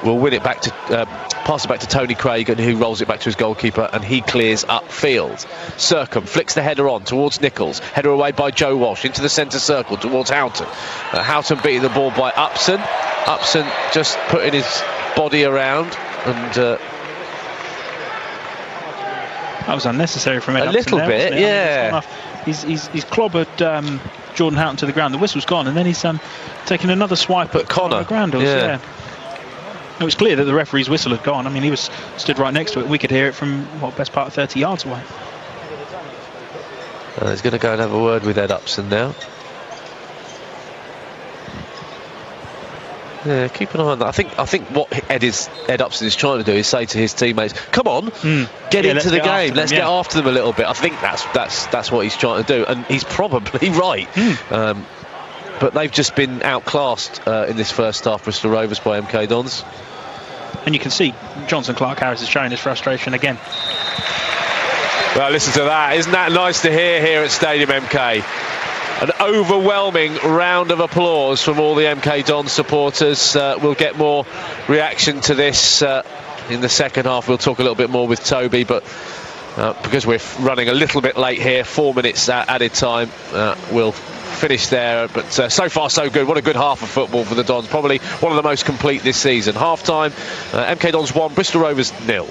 S1: will win it back to pass it back to Tony Craig, and who rolls it back to his goalkeeper, and he clears upfield. Circum flicks the header on towards Nichols. Header away by Joe Walsh into the centre circle towards Houghton. Houghton beating the ball by Upson. Upson just putting his body around, and
S2: that was unnecessary from Ed
S1: a little
S2: there,
S1: bit, yeah.
S2: He's clobbered Jordan Houghton to the ground. The whistle's gone, and then he's taken another swipe at Connor Grandals. Yeah. It was clear that the referee's whistle had gone. I mean, he was stood right next to it. We could hear it from best part of 30 yards away.
S1: He's going to go and have a word with Ed Upson now. Yeah, keep an eye on that. I think what Ed Upson is trying to do is say to his teammates, "Come on, get into the game. Let's get after them a little bit." I think that's what he's trying to do, and he's probably right. But they've just been outclassed in this first half, Bristol Rovers, by MK Dons.
S2: And you can see Johnson Clark-Harris is showing his frustration again.
S1: Well, listen to that. Isn't that nice to hear here at Stadium MK? An overwhelming round of applause from all the MK Dons supporters. We'll get more reaction to this in the second half. We'll talk a little bit more with Toby, but because we're running a little bit late here, 4 minutes added time, we'll finish there. But so far so good. What a good half of football for the Dons. Probably one of the most complete this season. Half time, MK Dons 1, Bristol Rovers 0.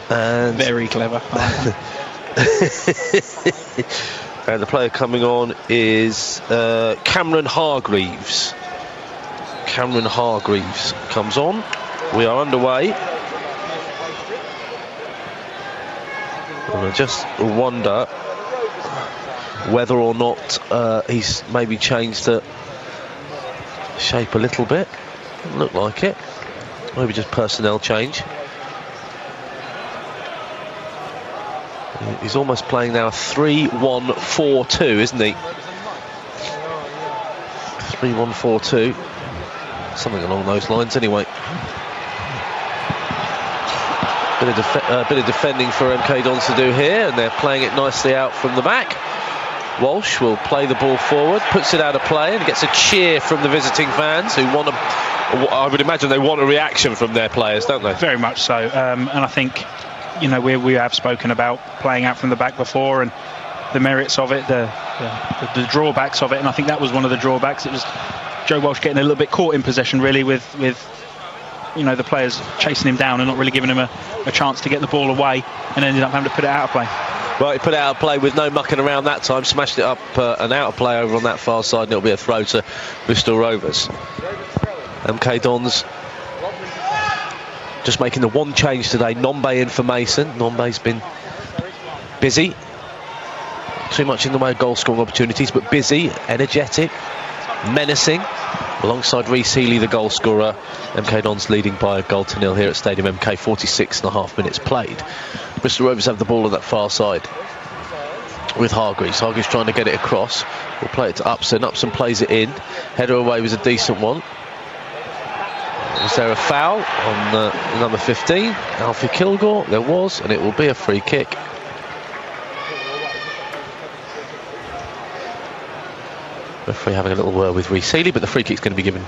S3: And
S2: very clever.
S3: And the player coming on is Cameron Hargreaves. Cameron Hargreaves comes on. We are underway. And I just wonder whether or not he's maybe changed the shape a little bit. Doesn't look like it. Maybe just personnel change. He's almost playing now 3-1-4-2, isn't he? 3-1-4-2. Something along those lines, anyway. Bit of defending for MK Dons to do here, and they're playing it nicely out from the back. Walsh will play the ball forward, puts it out of play, and gets a cheer from the visiting fans who want I would imagine they want a reaction from their players, don't they?
S2: Very much so. And I think, you know, we have spoken about playing out from the back before and the merits of it, the drawbacks of it, and I think that was one of the drawbacks. It was Joe Walsh getting a little bit caught in possession, really, with you know, the players chasing him down and not really giving him a chance to get the ball away, and ended up having to put it out of play.
S3: Well, he put it out of play with no mucking around that time, smashed it up and out of play over on that far side, and it'll be a throw to Bristol Rovers. MK Dons just making the one change today. Nombe in for Mason. Nombe's been busy. Too much in the way of goal scoring opportunities, but busy, energetic, menacing. Alongside Rhys Healey, the goal scorer. MK Dons leading by a goal to nil here at Stadium MK, 46.5 minutes played. Bristol Rovers have the ball on that far side with Hargreaves. Hargreaves trying to get it across. We'll play it to Upson. Upson plays it in. Header away was a decent one. Was there a foul on number 15, Alfie Kilgore? There was, and it will be a free kick. Referee having a little word with Rhys Healey, but the free kick's going to be given.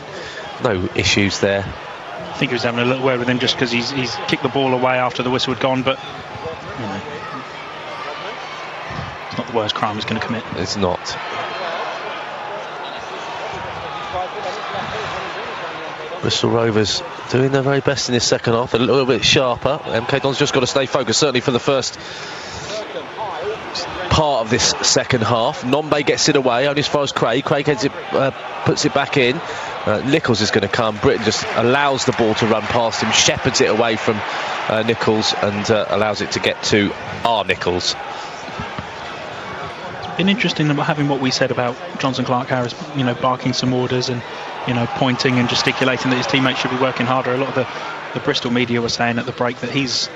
S3: No issues there.
S2: I think he was having a little word with him just because he's kicked the ball away after the whistle had gone, but you know, it's not the worst crime he's going to commit.
S3: It's not. Bristol Rovers doing their very best in this second half, a little bit sharper. MK Dons just got to stay focused, certainly for the first part of this second half. Nombe gets it away, only as far as Craig. Craig heads it, puts it back in. Nichols is going to come. Britton just allows the ball to run past him, shepherds it away from Nichols, and allows it to get to Nichols.
S2: It's been interesting having what we said about Jonson Clarke-Harris, you know, barking some orders and, you know, pointing and gesticulating that his teammates should be working harder. A lot of the Bristol media were saying at the break that he's,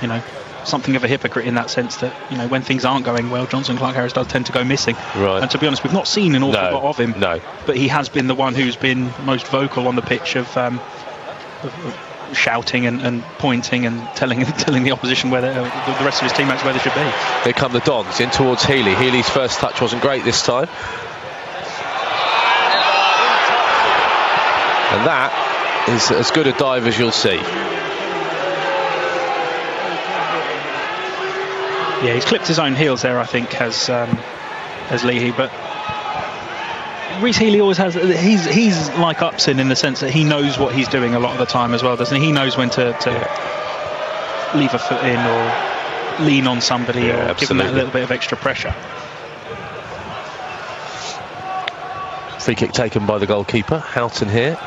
S2: you know, something of a hypocrite in that sense, that, you know, when things aren't going well, Jonson Clarke-Harris does tend to go missing.
S3: Right.
S2: And to be honest, we've not seen an awful lot of him.
S3: No.
S2: But he has been the one who's been most vocal on the pitch of shouting and pointing and telling the opposition where the rest of his teammates where they should be.
S3: Here come the Dons in towards Healey. Healey's first touch wasn't great this time. And that is as good a dive as you'll see.
S2: Yeah, he's clipped his own heels there, I think, as Leahy, but Rhys Healey always has. He's like Upson in the sense that he knows what he's doing a lot of the time as well, doesn't he? He knows when to leave a foot in or lean on somebody, or give them that little bit of extra pressure.
S3: Free kick taken by the goalkeeper, Houghton here.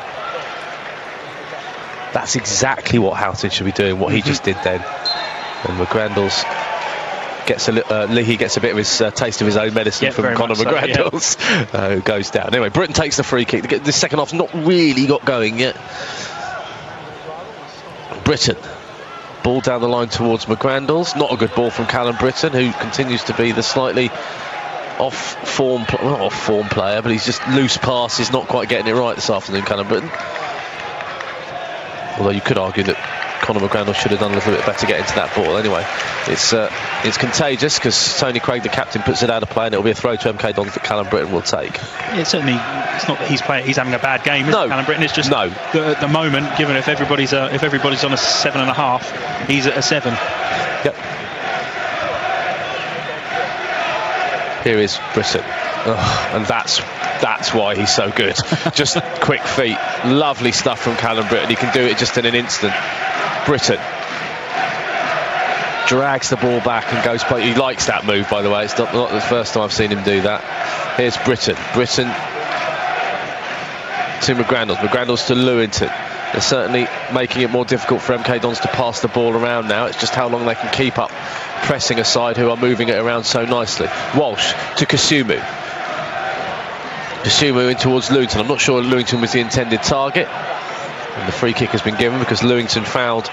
S3: That's exactly what Houghton should be doing, what he just did then. And McGrandles gets Leahy gets a bit of his taste of his own medicine from Conor McGrandles, who goes down. Anyway, Britton takes the free kick. The second half's not really got going yet. Britton, ball down the line towards McGrandles. Not a good ball from Callum Britton, who continues to be the slightly off-form player, but he's just loose passes, not quite getting it right this afternoon, Callum Britton. Although you could argue that Conor McGrandles should have done a little bit better getting to that ball. Anyway, it's contagious because Tony Craig, the captain, puts it out of play, and it'll be a throw to MK Dons that Callum Britton will take.
S2: Yeah, certainly. It's not that he's having a bad game.
S3: No,
S2: Callum Britton is just at the moment. Given if everybody's on a 7.5, he's at a 7.
S3: Yep. Here is Britton, and that's why he's so good. Just quick feet, lovely stuff from Callum Britton. He can do it just in an instant. Britton drags the ball back and goes play. He likes that move, by the way. It's not the first time I've seen him do that. Here's Britton to McGrandles to Lewington. They're certainly making it more difficult for MK Dons to pass the ball around now. It's just how long they can keep up pressing a side who are moving it around so nicely. Walsh to Kasumu in towards Lewington. I'm not sure Lewington was the intended target, and the free kick has been given because Lewington fouled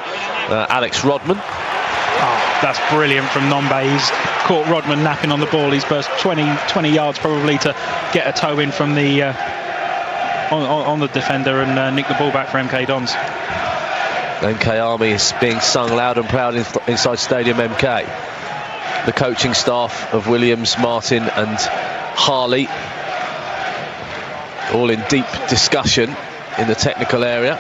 S3: Alex Rodman.
S2: Oh, that's brilliant from Nombe. He's caught Rodman napping on the ball. He's burst 20 yards probably to get a toe in from the on the defender and nick the ball back for MK Dons.
S3: MK Army is being sung loud and proud inside Stadium MK. The coaching staff of Williams, Martin and Harley all in deep discussion in the technical area.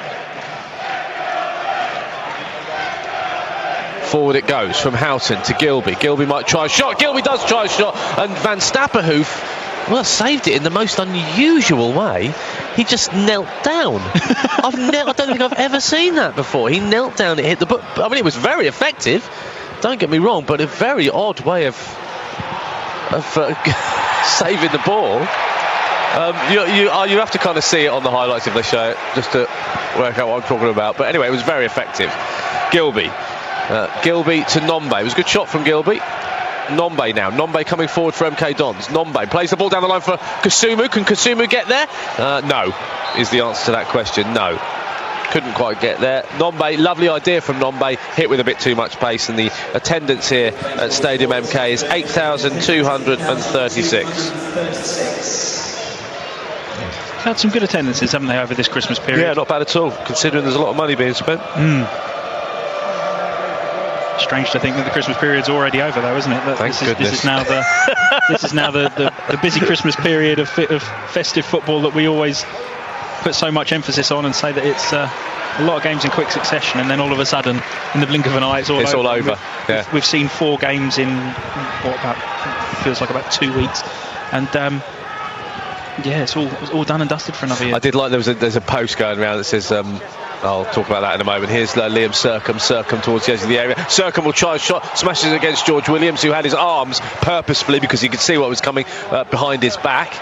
S3: Forward it goes from Houghton to Gilby. Gilby might try a shot. Gilby does try a shot, and Van Stapperhoof, well, saved it in the most unusual way. He just knelt down. I don't think I've ever seen that before. He knelt down, it hit the book. I mean, it was very effective, don't get me wrong, but a very odd way of saving the ball. You have to kind of see it on the highlights if they show it, just to work out what I'm talking about. But anyway, it was very effective. Gilby to Nombe. It was a good shot from Gilby. Nombe now. Nombe coming forward for MK Dons. Nombe plays the ball down the line for Kasumu. Can Kasumu get there? No, is the answer to that question. No. Couldn't quite get there. Nombe, lovely idea from Nombe, hit with a bit too much pace, and the attendance here at Stadium MK is 8,236.
S2: Had some good attendances, haven't they, over this Christmas period?
S3: Yeah, not bad at all, considering there's a lot of money being spent.
S2: Strange to think that the Christmas period's already over, though, isn't it?
S3: Thank goodness.
S2: This is now the busy Christmas period of festive football that we always put so much emphasis on and say that it's a lot of games in quick succession, and then all of a sudden, in the blink of an eye, it's all over. We've seen 4 games in feels like about 2 weeks, and it's all done and dusted for another year.
S3: I did like there's a post going around that says I'll talk about that in a moment. Here's Liam Sercombe towards the edge of the area. Sercombe will try a shot, smashes it against George Williams, who had his arms purposefully because he could see what was coming behind his back.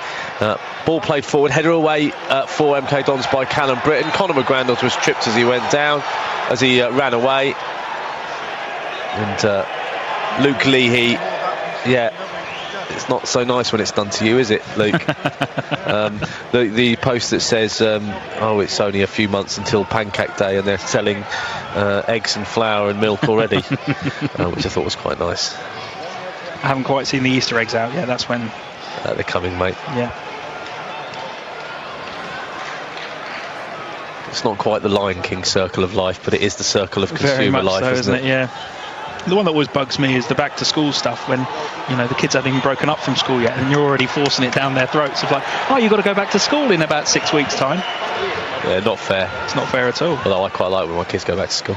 S3: Ball played forward, header away for MK Dons by Callum Britton. Conor McGrandles was tripped as he went down, as he ran away. And Luke Leahy, it's not so nice when it's done to you, is it, Luke? The post that says, it's only a few months until Pancake Day and they're selling eggs and flour and milk already, which I thought was quite nice.
S2: I haven't quite seen the Easter eggs out yet. That's when
S3: they're coming, mate.
S2: Yeah.
S3: It's not quite the Lion King circle of life, but it is the circle of consumer
S2: Very much
S3: life,
S2: so,
S3: isn't it?
S2: Yeah. The one that always bugs me is the back to school stuff, when the kids haven't even broken up from school yet and you're already forcing it down their throats of like, you've got to go back to school in about 6 weeks' time.
S3: Yeah, not fair.
S2: It's not fair at all.
S3: Although I quite like when my kids go back to school.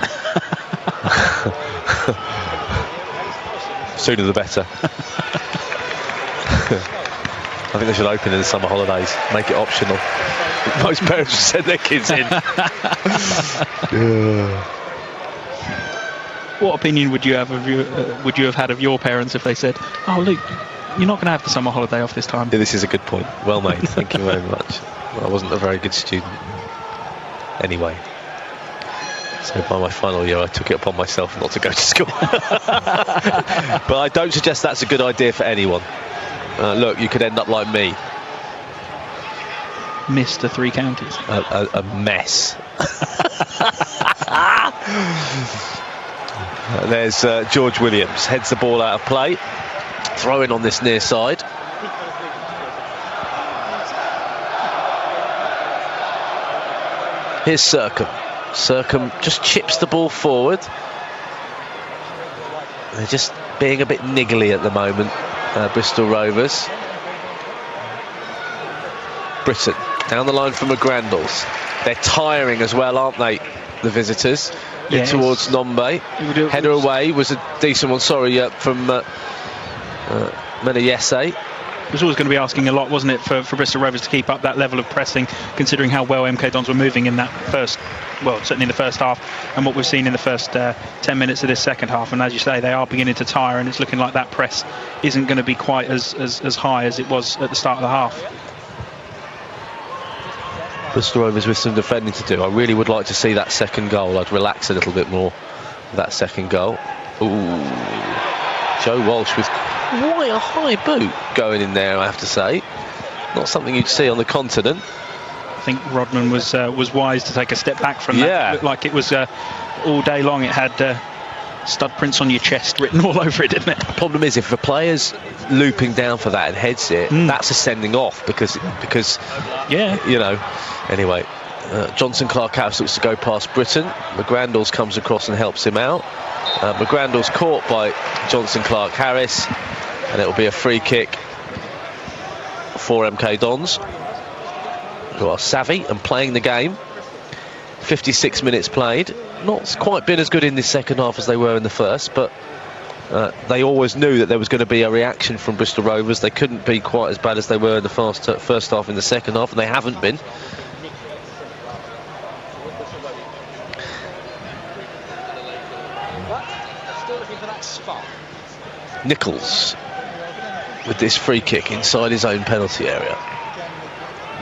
S3: Sooner the better. I think they should open in the summer holidays, make it optional. Most parents should send their kids in.
S2: What opinion would you have had of your parents if they said, Luke, you're not going to have the summer holiday off this time?
S3: Yeah, this is a good point. Well made. Thank you very much. I wasn't a very good student anyway. So by my final year, I took it upon myself not to go to school. But I don't suggest that's a good idea for anyone. Look, you could end up like me.
S2: Mr. Three Counties.
S3: A mess. There's George Williams, heads the ball out of play. Throw in on this near side. Here's Sercombe. Sercombe just chips the ball forward. They're just being a bit niggly at the moment, Bristol Rovers. Britton down the line for McGrandles. They're tiring as well, aren't they, the visitors?
S2: Yes.
S3: Towards Nombe. Header away was a decent one, from Menayese.
S2: It was always going to be asking a lot, wasn't it, for Bristol Rovers to keep up that level of pressing, considering how well MK Dons were moving in that first well, certainly in the first half, and what we've seen in the first 10 minutes of this second half. And as you say, they are beginning to tire, and it's looking like that press isn't going to be quite as high as it was at the start of the half.
S3: Bristol Rovers with some defending to do. I really would like to see that second goal. I'd relax a little bit more with that second goal. Ooh, Joe Walsh with quite a high boot going in there, I have to say. Not something you'd see on the continent.
S2: I think Rodman was wise to take a step back from that.
S3: Yeah.
S2: It looked like it was all day long. It had stud prints on your chest written all over it, didn't it?
S3: The problem is, if the player's looping down for that and heads it, that's a sending off because
S2: yeah,
S3: you know. Anyway, Johnson Clark-Harris looks to go past Britton. McGrandles comes across and helps him out. McGrandles caught by Johnson Clark-Harris, and it'll be a free kick for MK Dons, who are savvy and playing the game. 56 minutes played. Not quite been as good in this second half as they were in the first, but they always knew that there was going to be a reaction from Bristol Rovers. They couldn't be quite as bad as they were in the first half in the second half, and they haven't been. Nichols with this free kick inside his own penalty area.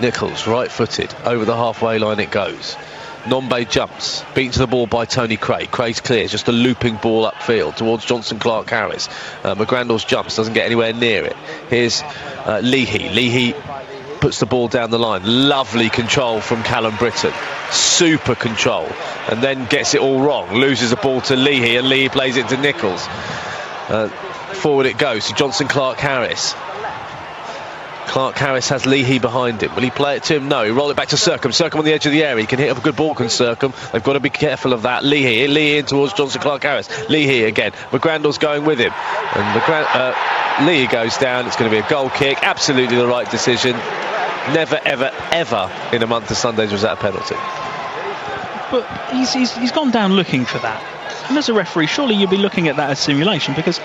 S3: Nichols, right-footed, over the halfway line it goes. Nombe jumps, beaten to the ball by Tony Craig. Craig's clear, just a looping ball upfield towards Johnson Clark-Harris. McGrandles jumps, doesn't get anywhere near it. Here's Leahy. Leahy puts the ball down the line. Lovely control from Callum Britton. Super control. And then gets it all wrong. Loses the ball to Leahy, and Leahy plays it to Nichols. Forward it goes to Johnson Clark-Harris. Clark-Harris has Leahy behind him. Will he play it to him? No. He roll it back to Circum. Circum on the edge of the area. He can hit up a good ball, can Circum. They've got to be careful of that. Leahy in towards Johnson Clark-Harris. Leahy again. McGrandles going with him. And Leahy goes down. It's going to be a goal kick. Absolutely the right decision. Never, ever, ever in a month of Sundays was that a penalty.
S2: But he's gone down looking for that. And as a referee, surely you'd be looking at that as simulation, because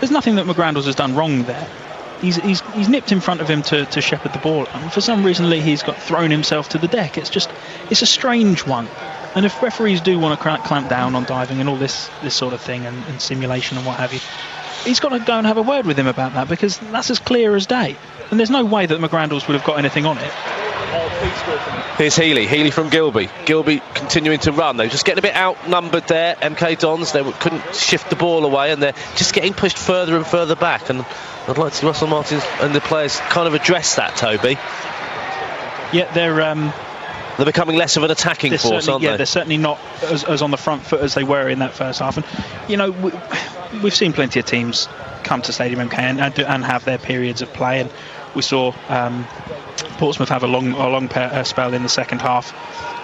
S2: there's nothing that McGrandles has done wrong there. He's nipped in front of him to shepherd the ball, and for some reason he's got thrown himself to the deck. It's a strange one. And if referees do want to clamp down on diving and all this sort of thing and simulation and what have you, he's got to go and have a word with him about that, because that's as clear as day. And there's no way that McGrandles would have got anything on it.
S3: Here's Healey from Gilby. Gilby continuing to run. They're just getting a bit outnumbered there, MK Dons. They couldn't shift the ball away, and they're just getting pushed further and further back. And I'd like to see Russell Martins and the players kind of address that, Toby.
S2: Yeah,
S3: they're becoming less of an attacking force, aren't they?
S2: Yeah, they're certainly not as on the front foot as they were in that first half. And, you know, we've seen plenty of teams come to Stadium MK and have their periods of play. And we saw Portsmouth have a long spell in the second half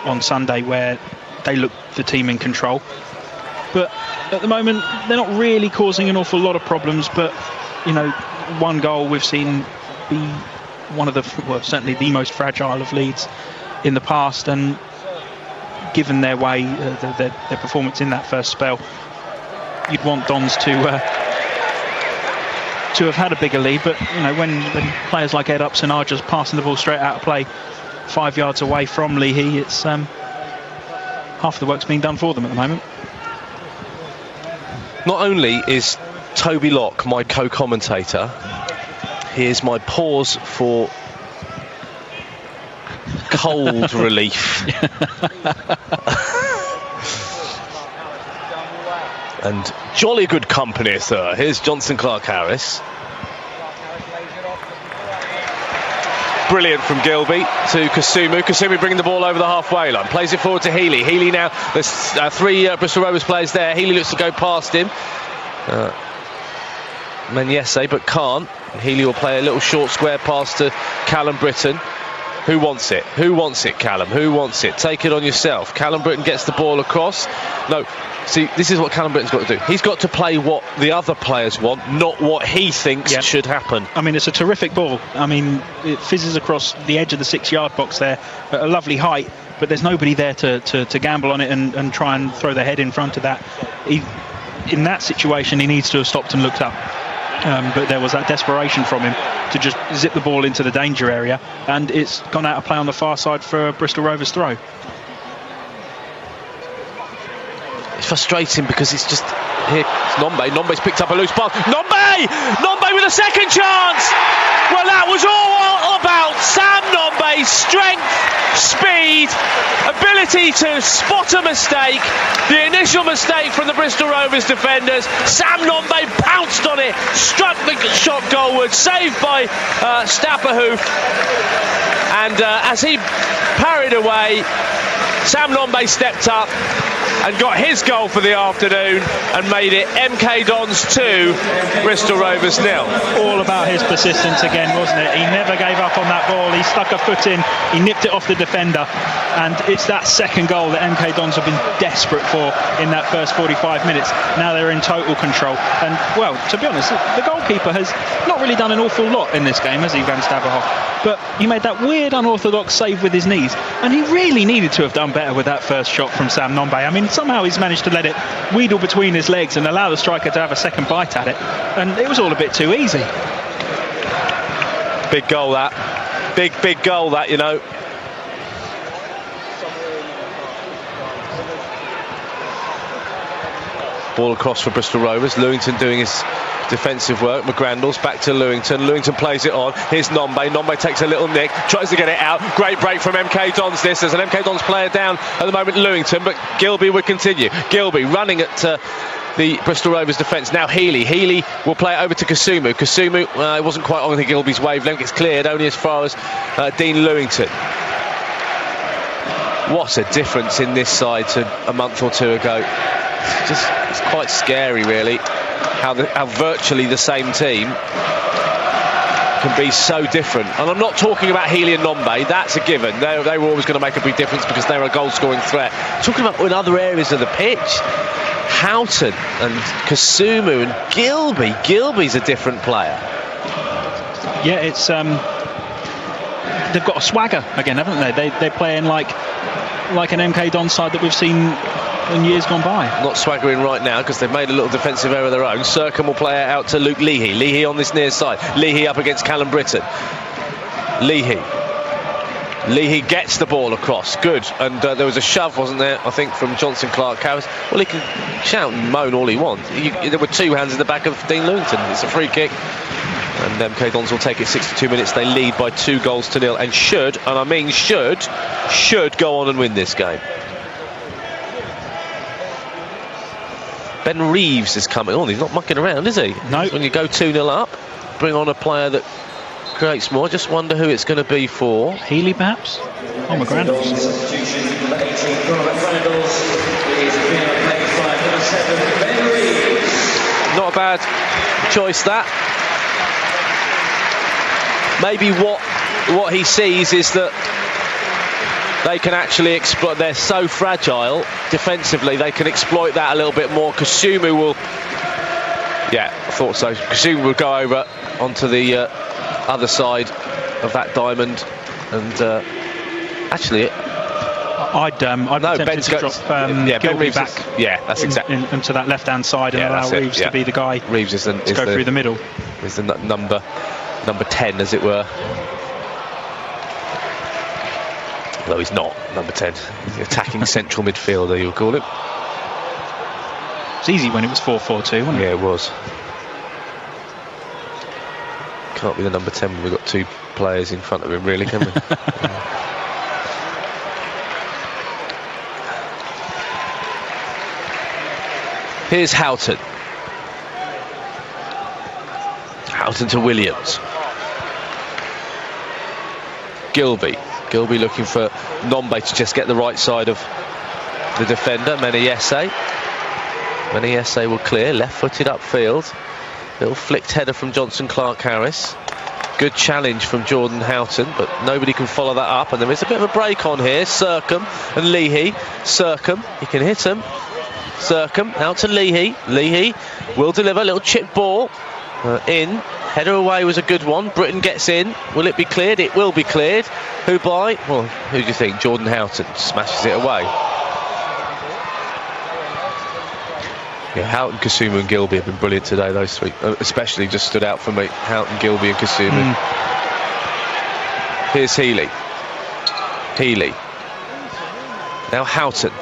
S2: on Sunday where they looked the team in control. But at the moment, they're not really causing an awful lot of problems. But, you know, one goal we've seen be one of certainly the most fragile of leads in the past, and given their way, their performance in that first spell, you'd want Dons to have had a bigger lead. But you know, when players like Ed Upson are just passing the ball straight out of play 5 yards away from Leahy, it's half the work's being done for them at the moment.
S3: Not only is Toby Locke my co-commentator, here's my pause for cold relief. And jolly good company, sir. Here's Johnson Clark-Harris. Brilliant from Gilby to Kasumu. Kasumu bringing the ball over the halfway line. Plays it forward to Healey. Healey now, there's three Bristol Rovers players there. Healey looks to go past him. Menyese, but can't. Healey will play a little short square pass to Callum Britton. Who wants it? Who wants it, Callum? Who wants it? Take it on yourself. Callum Britton gets the ball across. No, see, this is what Callum Britton's got to do. He's got to play what the other players want, not what he thinks should happen.
S2: I mean, it's a terrific ball. I mean, it fizzes across the edge of the 6-yard box there at a lovely height, but there's nobody there to gamble on it and try and throw their head in front of that. In that situation, he needs to have stopped and looked up. But there was that desperation from him to just zip the ball into the danger area, and it's gone out of play on the far side for Bristol Rovers throw.
S3: It's frustrating because it's just here. It's Nombe. Nombe's picked up a loose pass. Nombe with a second chance. Well, that was all about Sam Nombe's strength, speed, ability to spot a mistake. The initial mistake from the Bristol Rovers defenders. Sam Nombe pounced on it, struck the shot goalward, saved by Stapperhoof. And as he parried away, Sam Nombe stepped up and got his goal for the afternoon and made it MK Dons 2, Bristol Rovers 0.
S2: All about his persistence again, wasn't it? He never gave up on that ball. He stuck a foot in, he nipped it off the defender, and it's that second goal that MK Dons have been desperate for in that first 45 minutes. Now they're in total control, and well, to be honest, the goalkeeper has not really done an awful lot in this game, has he, Van Staverhoff? But he made that weird unorthodox save with his knees, and he really needed to have done better with that first shot from Sam Nombe. I mean, somehow he's managed to let it wheedle between his legs and allow the striker to have a second bite at it, and it was all a bit too easy.
S3: Big goal that. Big goal that, you know. Ball across for Bristol Rovers. Lewington doing his defensive work. McGrandles back to Lewington. Lewington plays it on. Here's Nombe. Nombe takes a little nick, tries to get it out. Great break from MK Dons. There's an MK Dons player down at the moment, Lewington, but Gilby would continue. Gilby running at the Bristol Rovers defence. Now Healey will play it over to Kasumu. Kasumu, it wasn't quite on Gilby's wavelength. It's cleared only as far as Dean Lewington. What a difference in this side to a month or two ago. It's quite scary, really, how virtually the same team can be so different. And I'm not talking about Healey and Nombe, that's a given. They were always going to make a big difference because they were a goal-scoring threat. Talking about in other areas of the pitch, Houghton and Kasumu and Gilby. Gilby's a different player.
S2: Yeah, it's they've got a swagger again, haven't they? They're playing like an MK Dons side that we've seen in years gone by.
S3: Not swaggering right now because they've made a little defensive error of their own. Sercombe will play it out to Luke Leahy. Leahy on this near side. Leahy up against Callum Britton. Leahy gets the ball across. Good. And there was a shove, wasn't there, I think, from Johnson Clark-Harris. Well, he can shout and moan all he wants. There were two hands in the back of Dean Lewington. It's a free kick. And MK Dons will take it 62 minutes. They lead by 2-0 and should, and I mean should go on and win this game. Ben Reeves is coming on. He's not mucking around, is he?
S2: No.
S3: When you go 2-0 up, bring on a player that creates more. Just wonder who it's going to be for.
S2: Healey, perhaps? Oh, McGrandles.
S3: Not a bad choice, that. Maybe what he sees is that they can actually exploit. They're so fragile defensively, they can exploit that a little bit more. Kasumu will, yeah, I thought so. Kasumu will go over onto the other side of that diamond, and actually,
S2: I'd Ben's to drop Gilby back.
S3: Yeah, that's exactly
S2: into that left-hand side and allow Reeves to be the guy.
S3: Reeves is
S2: go through the middle.
S3: Is the number 10, as it were. Though he's not number 10. He's the attacking central midfielder, you'll call him.
S2: It's easy when it was 4-4-2, wasn't it?
S3: Yeah, it was. Can't be the number 10 when we've got two players in front of him, really, can we? Here's Houghton. Houghton to Williams. Gilby looking for Nombe to just get the right side of the defender. Menayese will clear, left-footed upfield. Little flicked header from Johnson Clark-Harris. Good challenge from Jordan Houghton, but nobody can follow that up. And there is a bit of a break on here. Sercombe and Leahy. Sercombe, he can hit him. Sercombe out to Leahy. Leahy will deliver a little chip ball in. Header away was a good one. Britton gets in. Will it be cleared? It will be cleared. Who by? Well, who do you think? Jordan Houghton smashes it away. Yeah, Houghton, Kasumu and Gilby have been brilliant today, those three. Especially just stood out for me. Houghton, Gilby and Kasumu. Here's Healey. Now Houghton.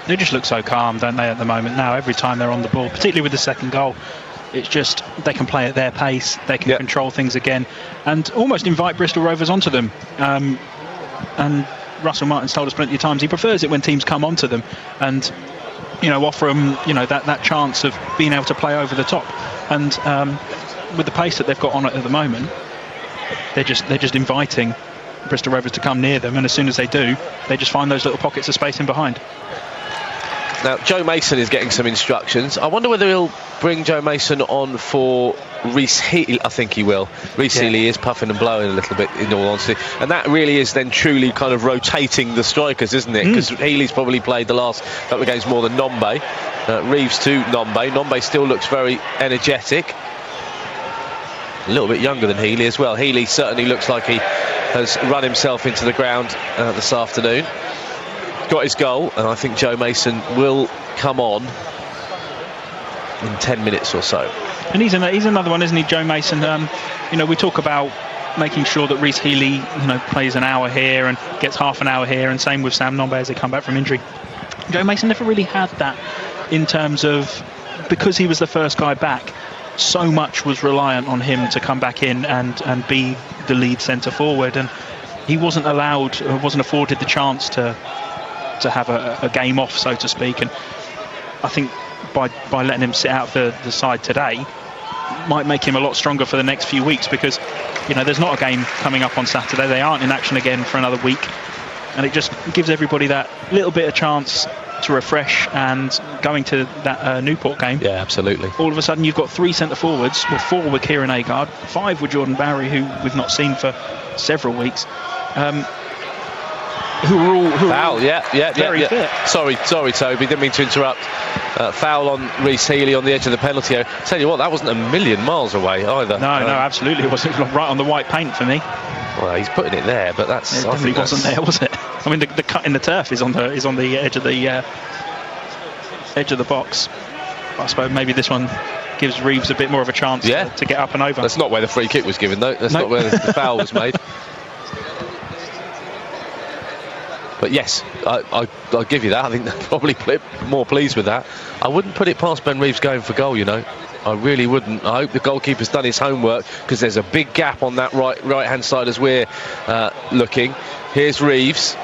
S2: They just look so calm, don't they, at the moment now, every time they're on the ball, particularly with the second goal. It's just they can play at their pace, they can control things again, and almost invite Bristol Rovers onto them. And Russell Martin's told us plenty of times he prefers it when teams come onto them and, you know, offer them, you know, that chance of being able to play over the top. And with the pace that they've got on it at the moment, they're just inviting Bristol Rovers to come near them, and as soon as they do, they just find those little pockets of space in behind.
S3: Now, Joe Mason is getting some instructions. I wonder whether he'll bring Joe Mason on for Reece Healey. I think he will. Reece Healey is puffing and blowing a little bit, in all honesty. And that really is then truly kind of rotating the strikers, isn't it? Because Healey's probably played the last couple of games more than Nombe. Reeves to Nombe. Nombe still looks very energetic. A little bit younger than Healey as well. Healey certainly looks like he has run himself into the ground this afternoon. Got his goal, and I think Joe Mason will come on in 10 minutes or so.
S2: And he's another one, isn't he, Joe Mason? You know, we talk about making sure that Reece Healey, you know, plays an hour here and gets half an hour here, and same with Sam Nombe as they come back from injury. Joe Mason never really had that in terms of, because he was the first guy back, so much was reliant on him to come back in and be the lead centre forward, and he wasn't afforded the chance to have a game off, so to speak. And I think by letting him sit out the side today might make him a lot stronger for the next few weeks, because, you know, there's not a game coming up on Saturday. They aren't in action again for another week, and it just gives everybody that little bit of chance to refresh. And going to that Newport game,
S3: yeah, absolutely,
S2: all of a sudden you've got 3 centre forwards, well, 4 with Kieran Agard, 5 with Jordan Barry, who we've not seen for several weeks, who are all
S3: foul,
S2: very fit.
S3: Sorry, Toby, didn't mean to interrupt. Foul on Reece Healey on the edge of the penalty area. Tell you what, that wasn't a million miles away either.
S2: No, absolutely, it wasn't. Right on the white paint for me.
S3: Well, he's putting it there, but that's...
S2: It definitely wasn't there, was it? I mean, the cut in the turf is on the edge of the box. I suppose maybe this one gives Reeves a bit more of a chance to get up and over.
S3: That's not where the free kick was given, though. That's not where the foul was made. But yes, I'll give you that. I think they're probably more pleased with that. I wouldn't put it past Ben Reeves going for goal, you know. I really wouldn't. I hope the goalkeeper's done his homework, because there's a big gap on that right-hand side as we're looking. Here's Reeves.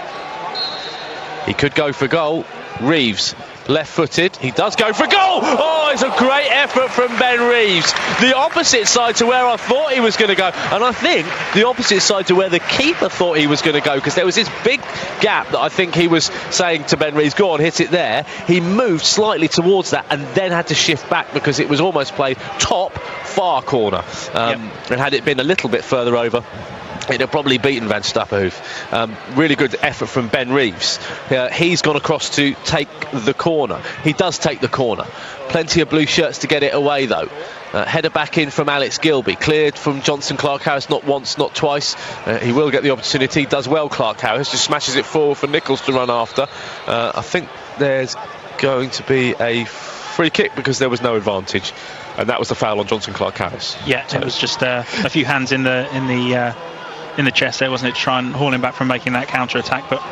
S3: He could go for goal. Reeves, left-footed. He does go for goal! Oh, it's a great effort from Ben Reeves. The opposite side to where I thought he was going to go. And I think the opposite side to where the keeper thought he was going to go, because there was this big gap that I think he was saying to Ben Reeves, go on, hit it there. He moved slightly towards that and then had to shift back, because it was almost played top far corner. And had it been a little bit further over, it'd have probably beaten Van Stappenhoef. Really good effort from Ben Reeves. He's gone across to take the corner. He does take the corner. Plenty of blue shirts to get it away, though. Header back in from Alex Gilby. Cleared from Johnson Clark-Harris, not once, not twice. He will get the opportunity. Does well, Clark-Harris. Just smashes it forward for Nichols to run after. I think there's going to be a free kick, because there was no advantage. And that was the foul on Johnson Clark-Harris. Yeah,
S2: it was just a few hands in the chest there, wasn't it, to try and haul him back from making that counter-attack. But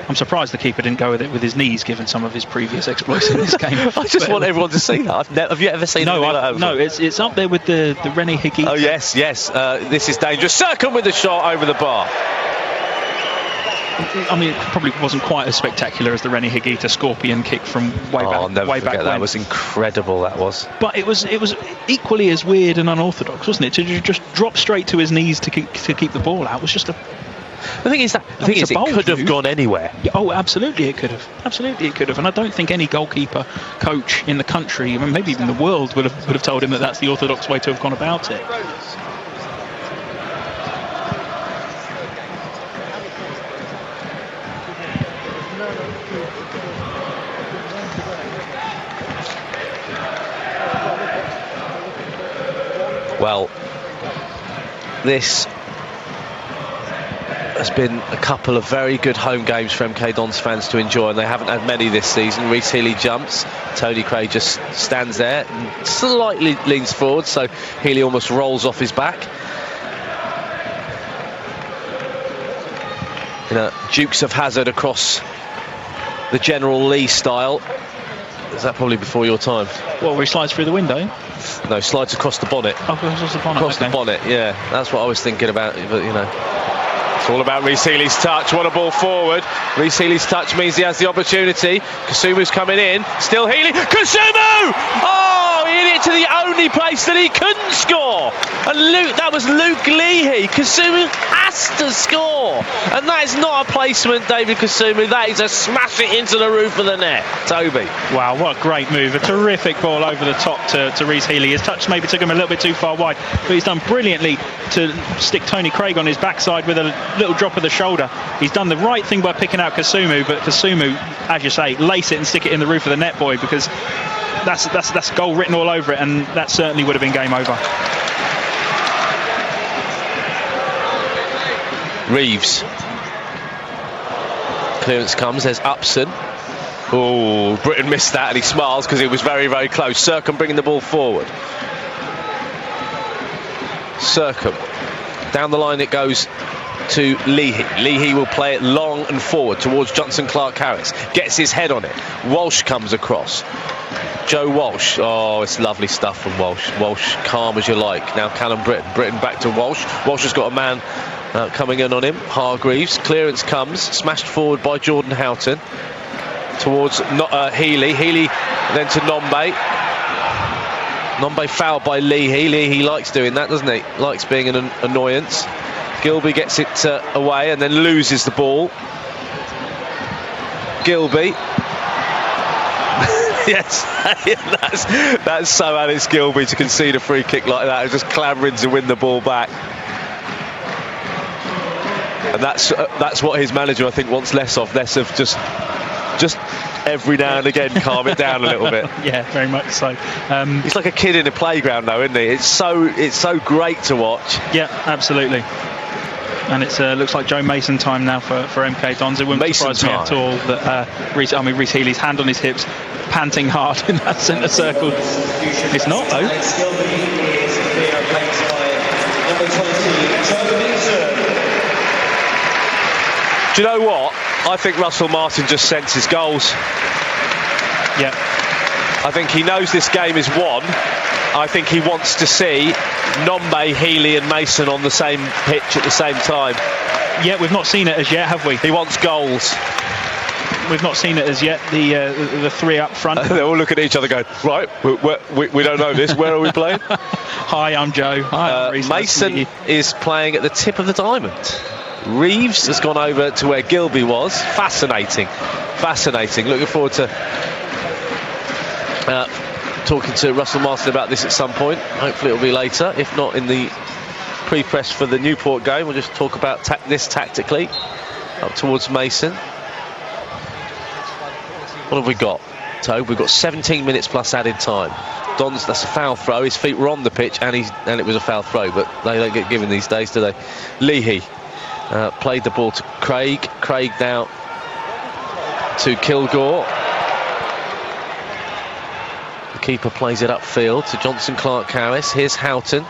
S2: I'm surprised the keeper didn't go with it with his knees, given some of his previous exploits in this game.
S3: I just want everyone to see that. Have you ever seen that?
S2: No, it's up there with the René Higuita.
S3: Oh, yes. This is dangerous. Circum with the shot over the bar.
S2: I mean, it probably wasn't quite as spectacular as the René Higuita scorpion kick from way back.
S3: I'll never forget that. It was incredible, that was.
S2: But it was equally as weird and unorthodox, wasn't it? To just drop straight to his knees to keep the ball out was just a...
S3: The thing is, it could have gone anywhere.
S2: Oh, absolutely it could have. Absolutely it could have. And I don't think any goalkeeper coach in the country, I mean, maybe even the world, would have told him that that's the orthodox way to have gone about it.
S3: Well, this has been a couple of very good home games for MK Dons fans to enjoy, and they haven't had many this season. Reece Healey jumps, Tony Craig just stands there and slightly leans forward, so Healey almost rolls off his back. Dukes of Hazzard across the General Lee style. Is that probably before your time?
S2: Well, where he slides through the window?
S3: No, slides across the bonnet.
S2: Oh, across the bonnet.
S3: Across the bonnet, yeah. That's what I was thinking about, but you know. It's all about Rhys Healey's touch. What a ball forward. Rhys Healey's touch means he has the opportunity. Kasumu's coming in. Still Healey. Kasumu! Oh, he hit it to the only place that he couldn't score. And that was Luke Leahy. Kasumu has to score. And that is not a placement, David Kasumu. That is a smash it into the roof of the net. Toby.
S2: Wow, what a great move. A terrific ball over the top to Rhys Healey. His touch maybe took him a little bit too far wide, but he's done brilliantly to stick Tony Craig on his backside with a little drop of the shoulder. He's done the right thing by picking out Kasumu, but Kasumu, as you say, lace it and stick it in the roof of the net, boy, because that's goal written all over it, and that certainly would have been game over.
S3: Reeves. Clearance comes, there's Upson. Oh, Britton missed that and he smiles because it was very, very close. Sercombe bringing the ball forward. Sercombe. Down the line it goes to Leahy. Leahy will play it long and forward towards Johnson Clark-Harris. Gets his head on it. Walsh comes across. Joe Walsh. Oh, it's lovely stuff from Walsh. Walsh, calm as you like. Now Callum Britton. Britton back to Walsh. Walsh has got a man coming in on him. Hargreaves. Clearance comes. Smashed forward by Jordan Houghton towards Healey. Healey then to Nombe. Nombe fouled by Leahy. Leahy likes doing that, doesn't he? Likes being an annoyance. Gilby gets it away and then loses the ball. Gilby. Yes, that's so Alex Gilby to concede a free kick like that. He's just clamouring to win the ball back. And that's what his manager, I think, wants less of just every now and again calm it down a little bit.
S2: Yeah, very much so.
S3: He's like a kid in a playground though, isn't he? It's so great to watch.
S2: Yeah, absolutely. And it looks like Joe Mason time now for MK Dons. It wouldn't surprise me at all that Rhys Healey's hand on his hips, panting hard in that centre circle. It's not though.
S3: Do you know what? I think Russell Martin just senses goals.
S2: Yeah.
S3: I think he knows this game is won. I think he wants to see Nombe, Healey and Mason on the same pitch at the same time.
S2: Yeah, we've not seen it as yet, have we?
S3: He wants goals.
S2: We've not seen it as yet, the three up front.
S3: They all look at each other going, right, we don't know this, where are we playing?
S2: Hi, I'm Joe. Hi, I'm Rhys.
S3: Mason is playing at the tip of the diamond. Reeves has gone over to where Gilby was. Fascinating. Looking forward to talking to Russell Martin about this at some point. Hopefully it'll be later, if not in the pre-press for the Newport game. We'll just talk about this tactically. Up towards Mason. What have we got, Tobe? We've got 17 minutes plus added time. Dons, that's a foul throw. His feet were on the pitch and it was a foul throw, but they don't get given these days, do they? Leahy played the ball to Craig. Craig now to Kilgore. The keeper plays it upfield to Johnson Clark-Harris. Here's Houghton.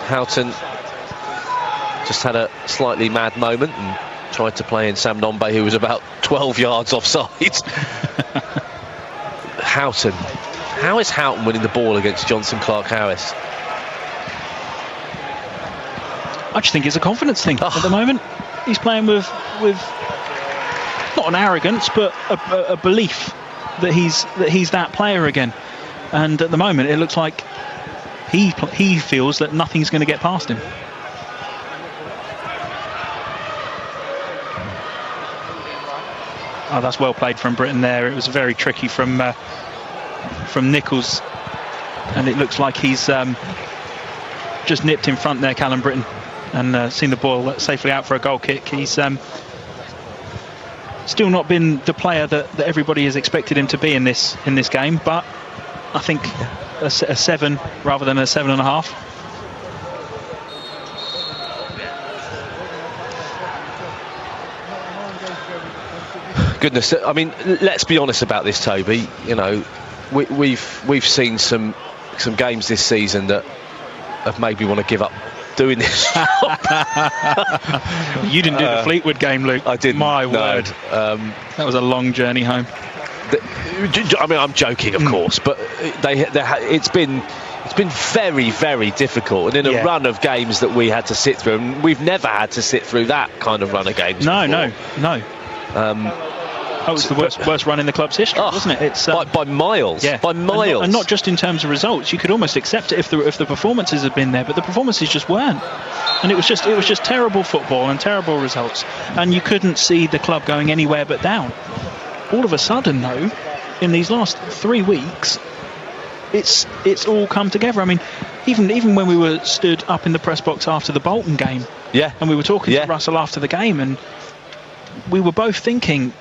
S3: Houghton just had a slightly mad moment and tried to play in Sam Nombe, who was about 12 yards offside. Houghton. How is Houghton winning the ball against Johnson Clark-Harris?
S2: I just think it's a confidence thing at the moment. He's playing with not an arrogance, but a belief that he's that player again. And at the moment, it looks like he feels that nothing's going to get past him. Oh, that's well played from Britton there. It was very tricky from Nichols, and it looks like he's just nipped in front there, Callum Britton, and seen the ball safely out for a goal kick. He's still not been the player that everybody has expected him to be in this game, but I think a 7 rather than a 7.5.
S3: Goodness, I mean, let's be honest about this, Toby. You know, we've seen some games this season that have made me want to give up doing this job.
S2: You didn't do the Fleetwood game, Luke.
S3: I didn't.
S2: My word. That was a long journey home.
S3: I mean, I'm joking, of course, but it's been very, very difficult, and in a run of games that we had to sit through, and we've never had to sit through that kind of run of games before.
S2: No. It was the worst run in the club's history, wasn't it? It's
S3: by miles. Yeah. By miles.
S2: And not just in terms of results. You could almost accept it if the performances had been there, but the performances just weren't. And it was just terrible football and terrible results. And you couldn't see the club going anywhere but down. All of a sudden, though, in these last 3 weeks, it's all come together. I mean, even when we were stood up in the press box after the Bolton game, and we were talking to Russell after the game, and we were both thinking,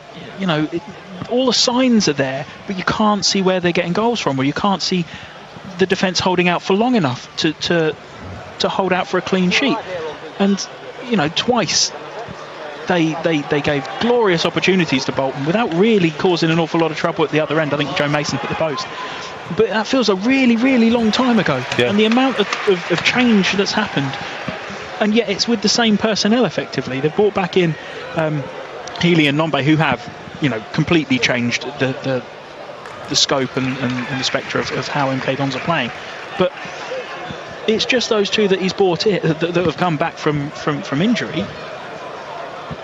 S2: all the signs are there, but you can't see where they're getting goals from, or you can't see the defence holding out for long enough to hold out for a clean sheet. And twice they gave glorious opportunities to Bolton without really causing an awful lot of trouble at the other end. I think Joe Mason hit the post, but that feels a really, really long time ago. And the amount of change that's happened, and yet it's with the same personnel effectively. They've brought back in Healey and Nombe, who have completely changed the scope and the spectre of how MK Dons are playing. But it's just those two that he's brought in that have come back from injury,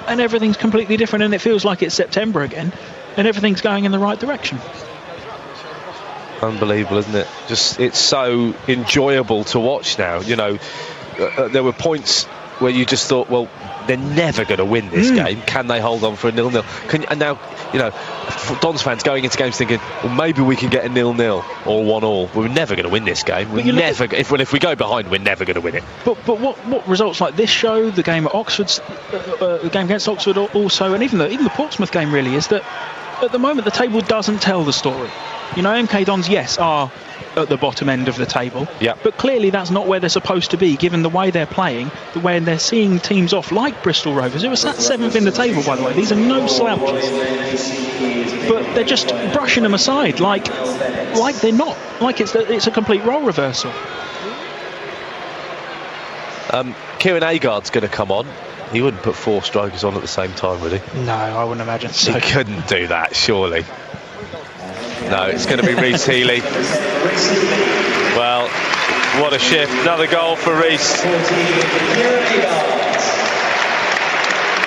S2: and everything's completely different, and it feels like it's September again, and everything's going in the right direction.
S3: Unbelievable, isn't it? Just, it's so enjoyable to watch now. There were points where you just thought, well, they're never going to win this game. Can they hold on for a 0-0? And now, Dons fans going into games thinking, well, maybe we can get a 0-0 or 1-1. We're never going to win this game. If we go behind, we're never going to win it.
S2: But what results like this show, the game at Oxford's, the game against Oxford also, and even the Portsmouth game really, is that at the moment the table doesn't tell the story. MK Dons, yes, are at the bottom end of the table, but clearly that's not where they're supposed to be, given the way they're playing, the way they're seeing teams off like Bristol Rovers, who are sat 7th in the table, by the way. These are no slouches, but they're just brushing them aside like they're not, like it's a complete role reversal.
S3: Kieran Agard's going to come on. He wouldn't put 4 strikers on at the same time, would he?
S2: No, I wouldn't imagine so.
S3: He couldn't do that, surely. No, it's going to be Reece Healey. Well, what a shift. Another goal for Reece.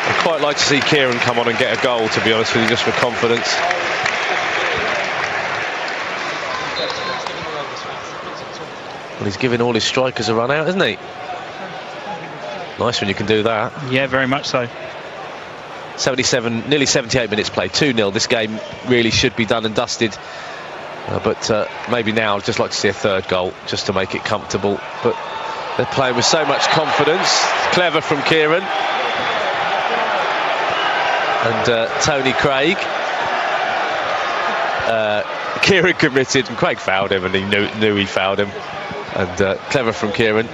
S3: I'd quite like to see Kieran come on and get a goal, to be honest with you, just for confidence. Well, he's giving all his strikers a run out, isn't he? Nice when you can do that.
S2: Yeah, very much so.
S3: 77, nearly 78 minutes played, 2-0. This game really should be done and dusted, but maybe now I'd just like to see a third goal just to make it comfortable. But they're playing with so much confidence. Clever from Kieran and Tony Craig. Kieran committed and Craig fouled him, and he knew he fouled him. And clever from Kieran.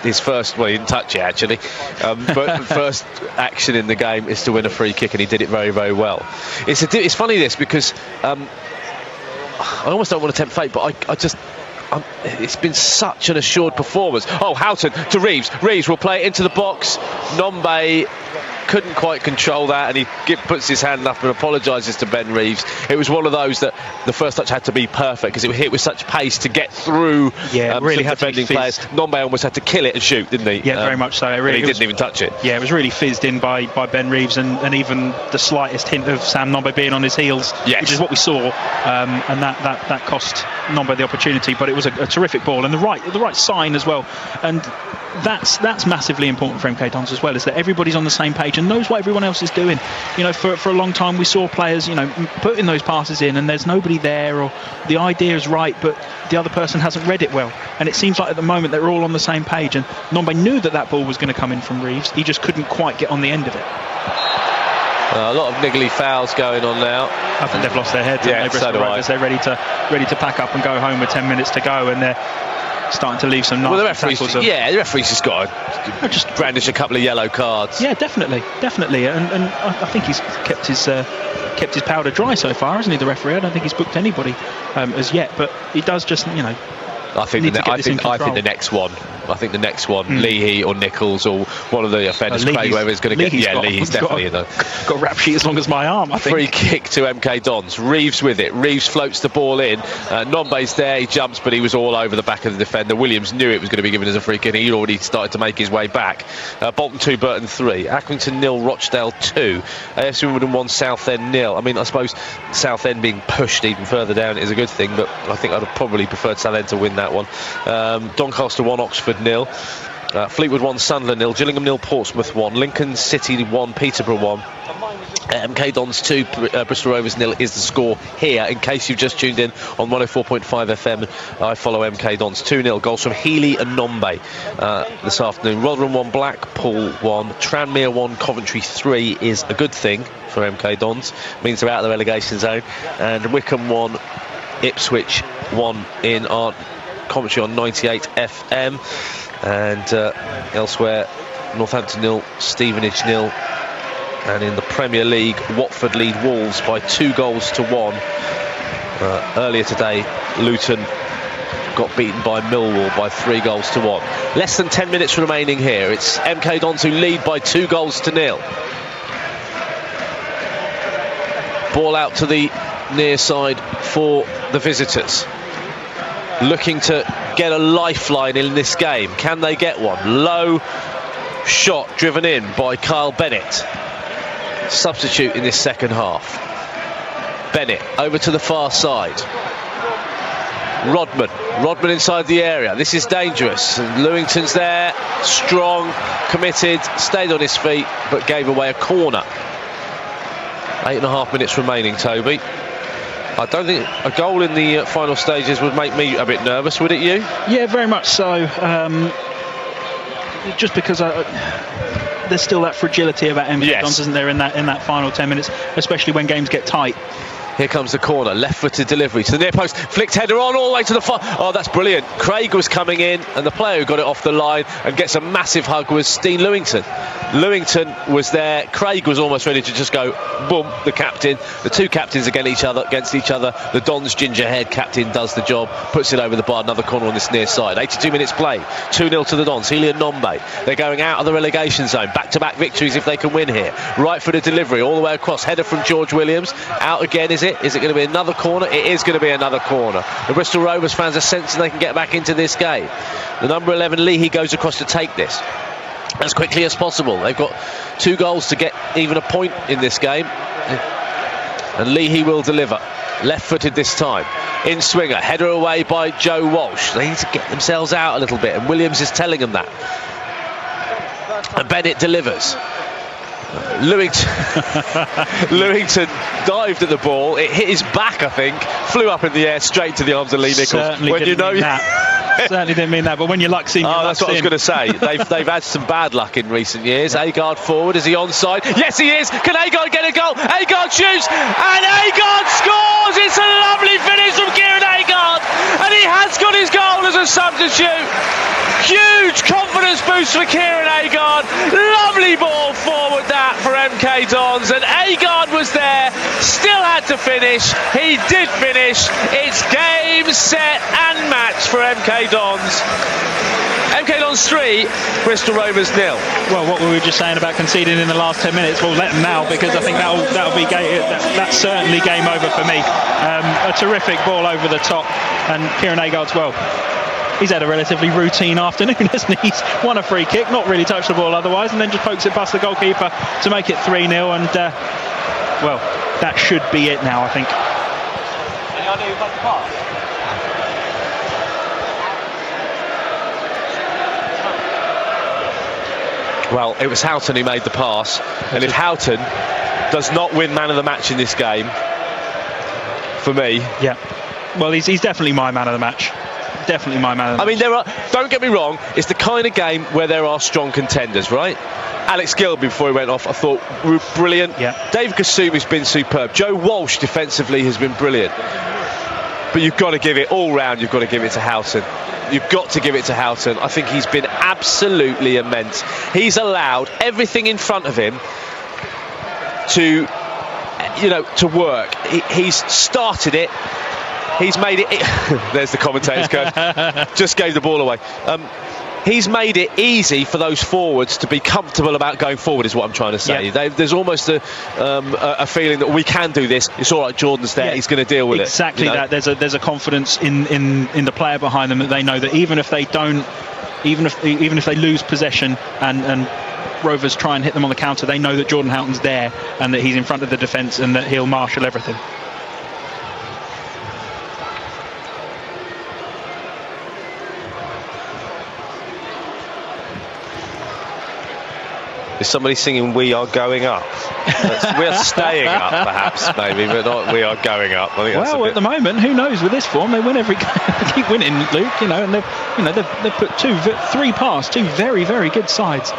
S3: His first, well, he didn't touch it actually, but first action in the game is to win a free kick, and he did it very, very well. It's funny this, because I almost don't want to tempt fate, but it's been such an assured performance. Oh, Houghton to Reeves. Reeves will play it into the box. Nombe couldn't quite control that, and he puts his hand up and apologises to Ben Reeves. It was one of those that the first touch had to be perfect, because it hit with such pace to get through
S2: really
S3: some defending players. Nombe almost had to kill it and shoot, didn't he?
S2: Yeah, very much so.
S3: He didn't even touch it.
S2: Yeah, it was really fizzed in by Ben Reeves, and even the slightest hint of Sam Nombe being on his heels, which is what we saw, and that cost Nombe the opportunity. But it was a terrific ball, and the right sign as well. And that's massively important for MK Dons as well, is that everybody's on the same page and knows what everyone else is doing. For a long time we saw players putting those passes in, and there's nobody there, or the idea is right but the other person hasn't read it well, and it seems like at the moment they're all on the same page, and Nombe knew that ball was going to come in from Reeves. He just couldn't quite get on the end of it.
S3: A lot of niggly fouls going on now.
S2: I think they've lost their heads.
S3: So do I.
S2: They're ready to pack up and go home with 10 minutes to go, and they're starting to leave some nasty tackles.
S3: The referee's just got to just brandish a couple of yellow cards.
S2: Yeah, definitely, and I think he's kept his powder dry so far, hasn't he, the referee? I don't think he's booked anybody as yet, but he does just,
S3: I think the next one I think the next one, Leahy or Nichols or one of the offenders, Craig, whoever is going to get. Yeah, Leahy's definitely in there.
S2: Got a rap sheet as long as my arm, I think.
S3: Free kick to MK Dons. Reeves with it. Reeves floats the ball in. Nombe's there. He jumps, but he was all over the back of the defender. Williams knew it was going to be given as a free kick. He'd already started to make his way back. Bolton 2, Burton 3. Accrington 0, Rochdale 2. AFC Wimbledon 1, Southend 0. I mean, I suppose Southend being pushed even further down is a good thing, but I think I'd have probably preferred Southend to win that one. Doncaster 1, Oxford 0. Fleetwood 1, Sunderland 0. Gillingham 0, Portsmouth 1. Lincoln City 1, Peterborough 1. MK Dons 2, Bristol Rovers 0 is the score here. In case you've just tuned in on 104.5 FM, I follow MK Dons 2-0. Goals from Healey and Nombe this afternoon. Rotherham 1, Blackpool 1, Tranmere 1, Coventry 3 is a good thing for MK Dons. Means they're out of the relegation zone. And Wycombe 1, Ipswich 1 in our commentary on 98 FM. And elsewhere, Northampton 0, Stevenage 0. And in the Premier League, Watford lead Wolves by 2 goals to 1. Earlier today, Luton got beaten by Millwall by 3 goals to 1. Less than 10 minutes remaining here. It's MK Dons who lead by 2 goals to 0. Ball out to the near side for the visitors. Looking to get a lifeline in this game. Can they get one? Low shot driven in by Kyle Bennett. Substitute in this second half. Bennett over to the far side. Rodman inside the area. This is dangerous. And Lewington's there, strong, committed, stayed on his feet, but gave away a corner. 8.5 minutes remaining, Toby. I don't think a goal in the final stages would make me a bit nervous, would it you?
S2: Yeah, very much so. Just because there's still that fragility about MK Dons, isn't there, in that final 10 minutes, especially when games get tight.
S3: Here comes the corner, left-footed delivery to the near post, flicked header on all the way to the far. Oh, that's brilliant. Craig was coming in, and the player who got it off the line and gets a massive hug was Steen Lewington. Lewington was there. Craig was almost ready to just go, boom, the captain. The two captains against each other. The Dons ginger-haired captain does the job, puts it over the bar, another corner on this near side. 82 minutes play, 2-0 to the Dons. Healey and Nombe, they're going out of the relegation zone. Back-to-back victories if they can win here. Right-footed delivery all the way across. Header from George Williams. Out again, is it? Is it going to be another corner? It is going to be another corner. The Bristol Rovers fans are sensing they can get back into this game. The number 11 Leahy goes across to take this as quickly as possible. They've got 2 goals to get even a point in this game, and Leahy will deliver. Left-footed this time. In swinger, header away by Joe Walsh. They need to get themselves out a little bit, and Williams is telling them that. And Bennett delivers. Lewington dived at the ball. It hit his back, I think. Flew up in the air straight to the arms of Lee Nichols.
S2: Certainly didn't mean that, but when your luck's in,
S3: that's what I was going to say. They've had some bad luck in recent years. Agard forward. Is he onside? Yes, he is. Can Agard get a goal? Agard shoots, and Agard scores. It's a lovely finish from Kieran Agard, and he has got his goal as a substitute. Huge confidence boost for Kieran Agard. Lovely ball forward that for MK Dons, and Agard was there, still had to finish. He did finish. It's game, set and match for MK Dons. MK Dons 3, Bristol Rovers 0.
S2: Well, what were we just saying about conceding in the last 10 minutes? Well, let them now, because I think that'll be that's certainly game over for me. A terrific ball over the top, and Kieran Agard's, well, he's had a relatively routine afternoon, hasn't he? He's won a free kick, not really touched the ball otherwise, and then just pokes it past the goalkeeper to make it 3-0, and well, that should be it now, I think.
S3: Well, it was Houghton who made the pass, and if Houghton does not win man of the match in this game, for me...
S2: Yeah, well, he's definitely my man of the match. Definitely my man of the match.
S3: I mean, don't get me wrong, it's the kind of game where there are strong contenders, right? Alex Gilby, before he went off, I thought brilliant.
S2: Yeah.
S3: Dave Kasumi's been superb. Joe Walsh defensively has been brilliant. But you've got to give it all round. You've got to give it to Houghton. You've got to give it to Houghton. I think he's been absolutely immense. He's allowed everything in front of him to work. He's started it. He's made it. There's the commentator's code. Just gave the ball away. he's made it easy for those forwards to be comfortable about going forward, is what I'm trying to say.
S2: Yeah.
S3: There's almost a feeling that we can do this. It's all right, Jordan's there. He's going to deal with
S2: exactly
S3: it.
S2: Exactly that. There's a confidence in the player behind them that they know that even if they lose possession and Rovers try and hit them on the counter, they know that Jordan Houghton's there and that he's in front of the defence and that he'll marshal everything.
S3: Is somebody singing "We Are Going Up"? We're staying up, perhaps, maybe, but not "We Are Going Up." I think that's
S2: at the moment, who knows? With this form, they win every game. They keep winning, Luke. And they've put 3 past 2 very, very good sides.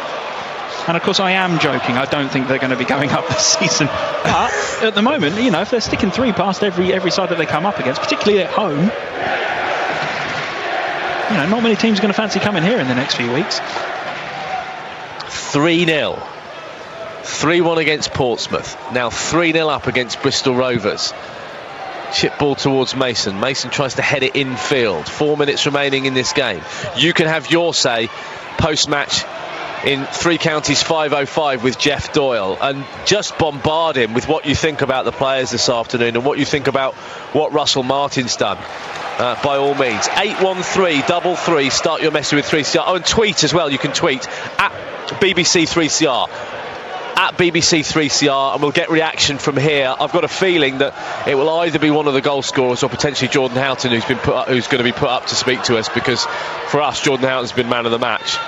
S2: And of course, I am joking. I don't think they're going to be going up this season. But at the moment, if they're sticking 3 past every side that they come up against, particularly at home, not many teams are going to fancy coming here in the next few weeks.
S3: 3-0. 3-1 against Portsmouth. Now 3-0 up against Bristol Rovers. Chip ball towards Mason. Mason tries to head it infield. 4 minutes remaining in this game. You can have your say post-match in 3 Counties 505 with Jeff Doyle, and just bombard him with what you think about the players this afternoon and what you think about what Russell Martin's done. By all means, 81333. Start your message with 3CR. Oh, and tweet as well. You can tweet at BBC3CR. At BBC3CR, and we'll get reaction from here. I've got a feeling that it will either be one of the goal scorers or potentially Jordan Houghton who's going to be put up to speak to us, because for us, Jordan Houghton's been man of the match.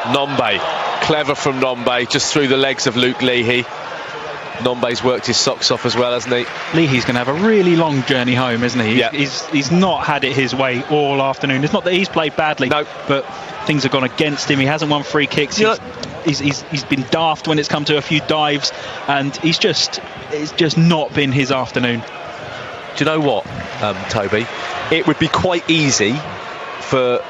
S3: Nombe, clever from Nombe, just through the legs of Luke Leahy. Nombe's worked his socks off as well, hasn't he?
S2: Leahy's going to have a really long journey home, isn't he?
S3: Yeah.
S2: He's not had it his way all afternoon. It's not that he's played badly, but things have gone against him. He hasn't won free kicks. He's been daft when it's come to a few dives, and it's just not been his afternoon.
S3: Do you know what, Toby? It would be quite easy for...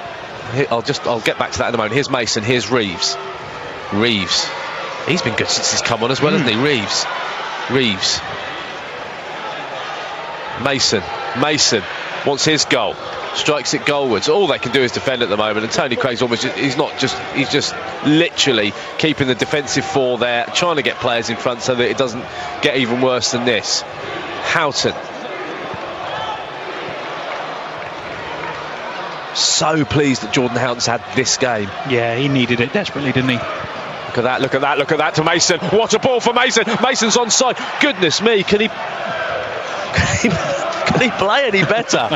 S3: I'll get back to that in a moment. Here's Mason, here's Reeves. He's been good since he's come on as well, hasn't he? Reeves. Mason wants his goal. Strikes it goalwards. All they can do is defend at the moment, and Tony Craig's he's just literally keeping the defensive 4 there, trying to get players in front so that it doesn't get even worse than this. Houghton. So pleased that Jordan Houghton's had this game.
S2: Yeah, he needed it desperately, didn't he?
S3: Look at that to Mason. What a ball for Mason. Mason's onside. Goodness me, can he play any better?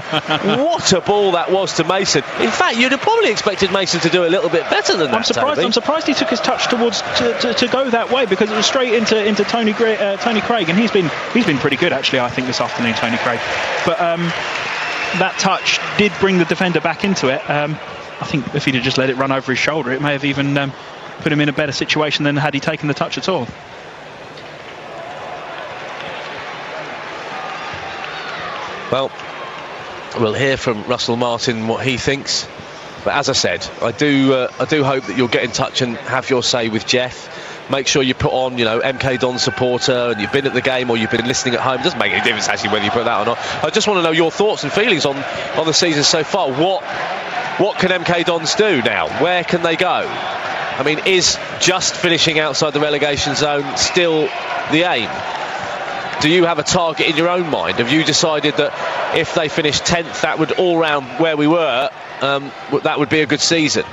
S3: What a ball that was to Mason. In fact, you'd have probably expected Mason to do a little bit better than that.
S2: I'm surprised he took his touch towards to go that way, because it was straight into Tony Craig, and he's been pretty good actually, I think, this afternoon, Tony Craig. But that touch did bring the defender back into it. I think if he'd have just let it run over his shoulder, it may have even put him in a better situation than had he taken the touch at all.
S3: Well, we'll hear from Russell Martin what he thinks, but as I said, I do hope that you'll get in touch and have your say with Jeff. Make sure you put on, MK Don supporter, and you've been at the game or you've been listening at home. It doesn't make any difference actually whether you put that or not. I just want to know your thoughts and feelings on the season so far. What can MK Dons do now? Where can they go? I mean, is just finishing outside the relegation zone still the aim? Do you have a target in your own mind? Have you decided that if they finish 10th, that would all round where we were, that would be a good season?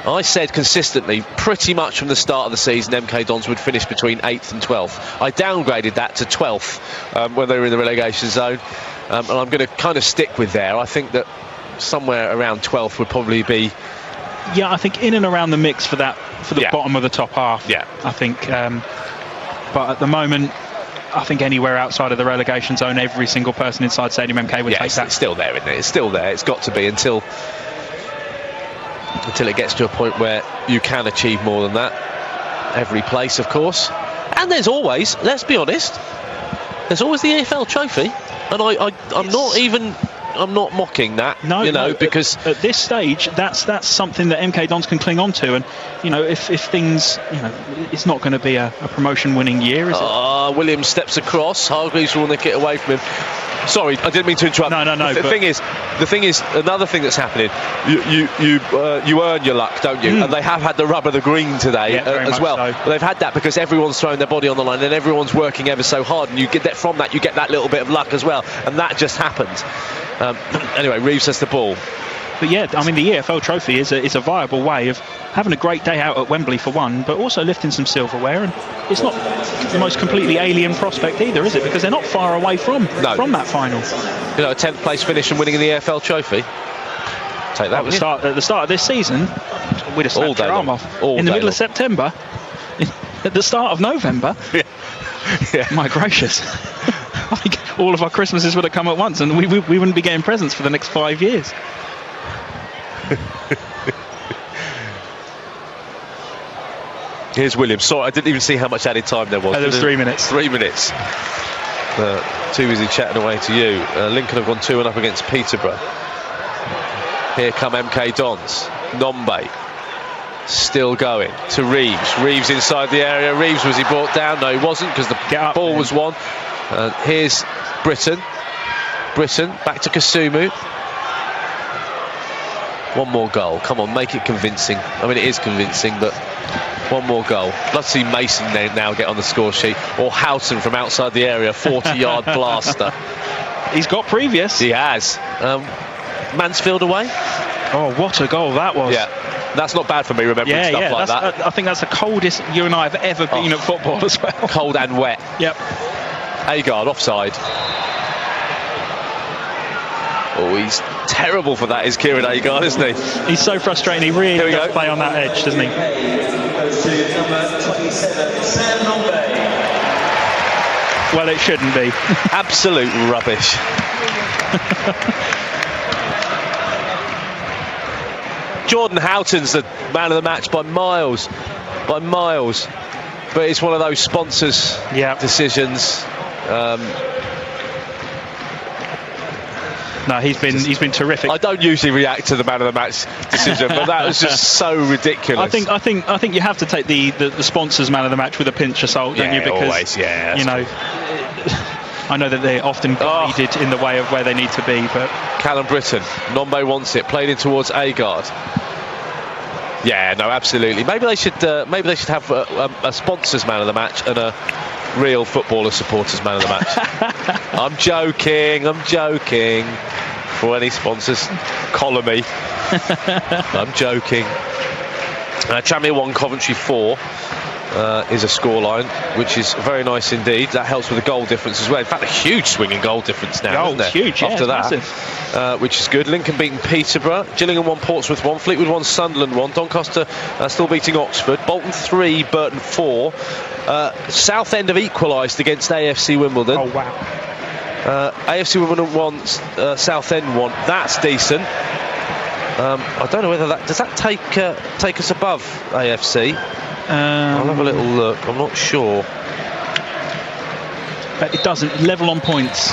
S3: I said consistently, pretty much from the start of the season, MK Dons would finish between 8th and 12th. I downgraded that to 12th when they were in the relegation zone, and I'm going to kind of stick with there. I think that somewhere around 12th would probably be...
S2: Yeah, I think in and around the mix for the bottom of the top half.
S3: Yeah,
S2: I think. But at the moment, I think anywhere outside of the relegation zone, every single person inside Stadium MK would take that.
S3: It's still there, isn't it? It's still there. It's got to be until it gets to a point where you can achieve more than that. Every place, of course. And there's always, let's be honest, there's always the EFL trophy, and I'm not mocking that, because
S2: at this stage, that's something that MK Dons can cling on to, and if things, it's not going to be a promotion-winning year, is it?
S3: Williams steps across. Hargreaves will nick it away from him. Sorry, I didn't mean to interrupt.
S2: No.
S3: The thing is, another thing that's happening. You earn your luck, don't you? And they have had the rub of the green today as well. So. But they've had that because everyone's throwing their body on the line and everyone's working ever so hard, and you get that from that. You get that little bit of luck as well, and that just happened. Anyway, Reeves has the ball.
S2: But yeah, I mean, the EFL trophy is a viable way of having a great day out at Wembley for one, but also lifting some silverware. And it's not the most completely alien prospect either, is it? Because they're not far away from that final.
S3: You know, a 10th place finish and winning the EFL trophy. Take that.
S2: At the start of this season, we'd have snapped your arm off. In the middle of September, at the start of November. Yeah. My gracious. I think all of our Christmases would have come at once, and we wouldn't be getting presents for the next 5 years.
S3: Here's Williams. Sorry, I didn't even see how much added time there was.
S2: There was 3 minutes.
S3: 3 minutes. Too busy chatting away to you. Lincoln have gone 2-1 up against Peterborough. Here come MK Dons. Nombe still going to Reeves. Reeves inside the area. Reeves, was he brought down? No, he wasn't, because the ball was won. Here's Britton. Britton back to Kasumu. One more goal. Come on, make it convincing. I mean, it is convincing, but one more goal. Love to see Mason now get on the score sheet, or Houghton from outside the area, 40-yard blaster.
S2: He's got previous.
S3: He has. Mansfield away.
S2: Oh, what a goal that was.
S3: Yeah, that's not bad for me remembering stuff like that.
S2: I think that's the coldest you and I have ever been at football as well.
S3: Cold and wet.
S2: Yep.
S3: Agard offside. Oh, he's terrible for that, is Kieran Agard, isn't he?
S2: He's so frustrating. He really does play on that edge, doesn't he? Well, it shouldn't be.
S3: Absolute rubbish. Jordan Houghton's the man of the match by miles. But it's one of those sponsors' decisions.
S2: No, he's been terrific.
S3: I don't usually react to the man of the match decision, but that was just so ridiculous.
S2: I think you have to take the sponsors' man of the match with a pinch of salt, don't you? Because
S3: always, you know,
S2: I know that they're often guided in the way of where they need to be, but
S3: Callum Britton, Nombe wants it, played in towards Agard. Yeah, no, absolutely. Maybe they should have a sponsors' man of the match and a real footballer supporters man of the match. I'm joking. For any sponsors, collar me. I'm joking. Tranmere 1, Coventry 4 is a scoreline, which is very nice indeed. That helps with the goal difference as well. In fact, a huge swing in goal difference now, isn't there?
S2: Huge,
S3: after that, which is good. Lincoln beating Peterborough, Gillingham 1, Portsmouth 1, Fleetwood 1, Sunderland 1, Doncaster still beating Oxford, Bolton 3, Burton 4. Southend have equalised against AFC Wimbledon.
S2: Oh wow.
S3: AFC Wimbledon 1, Southend 1. That's decent. I don't know whether does that take us above AFC. I'll have a little look. I'm not sure.
S2: But it doesn't. Level on points.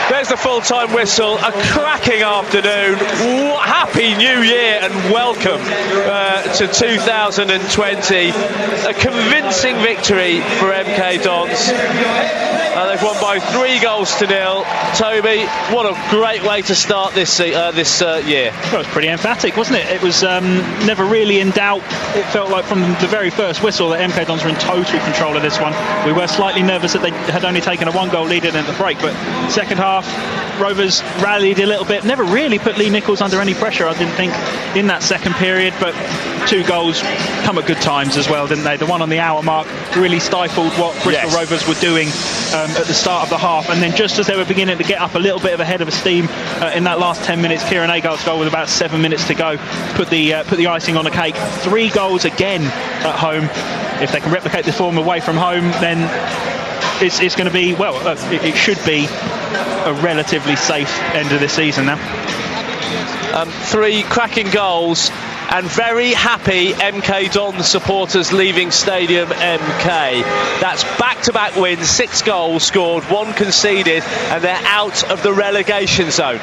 S1: There's the full-time whistle. A cracking afternoon. Happy New Year and welcome to 2020. A convincing victory for MK Dons. They've won by 3-0. Toby, what a great way to start this year.
S2: Well, it was pretty emphatic, wasn't it? It was never really in doubt. It felt like from the very first whistle that MK Dons were in total control of this one. We were slightly nervous that they had only taken a 1-goal lead in at the break, but second half, Rovers rallied a little bit. Never really put Lee Nichols under any pressure, I didn't think, in that second period, but 2 goals come at good times as well, didn't they? The one on the hour mark really stifled what Bristol Rovers were doing at the start of the half, and then just as they were beginning to get up a little bit of a head of steam in that last 10 minutes, Kieran Agard's goal with about 7 minutes to go put the icing on the cake. 3 goals again at home. If they can replicate the form away from home, then it's going to be, it should be a relatively safe end of the season now.
S3: 3 cracking goals and very happy MK Dons supporters leaving Stadium MK. That's back-to-back wins, 6 goals scored, 1 conceded, and they're out of the relegation zone.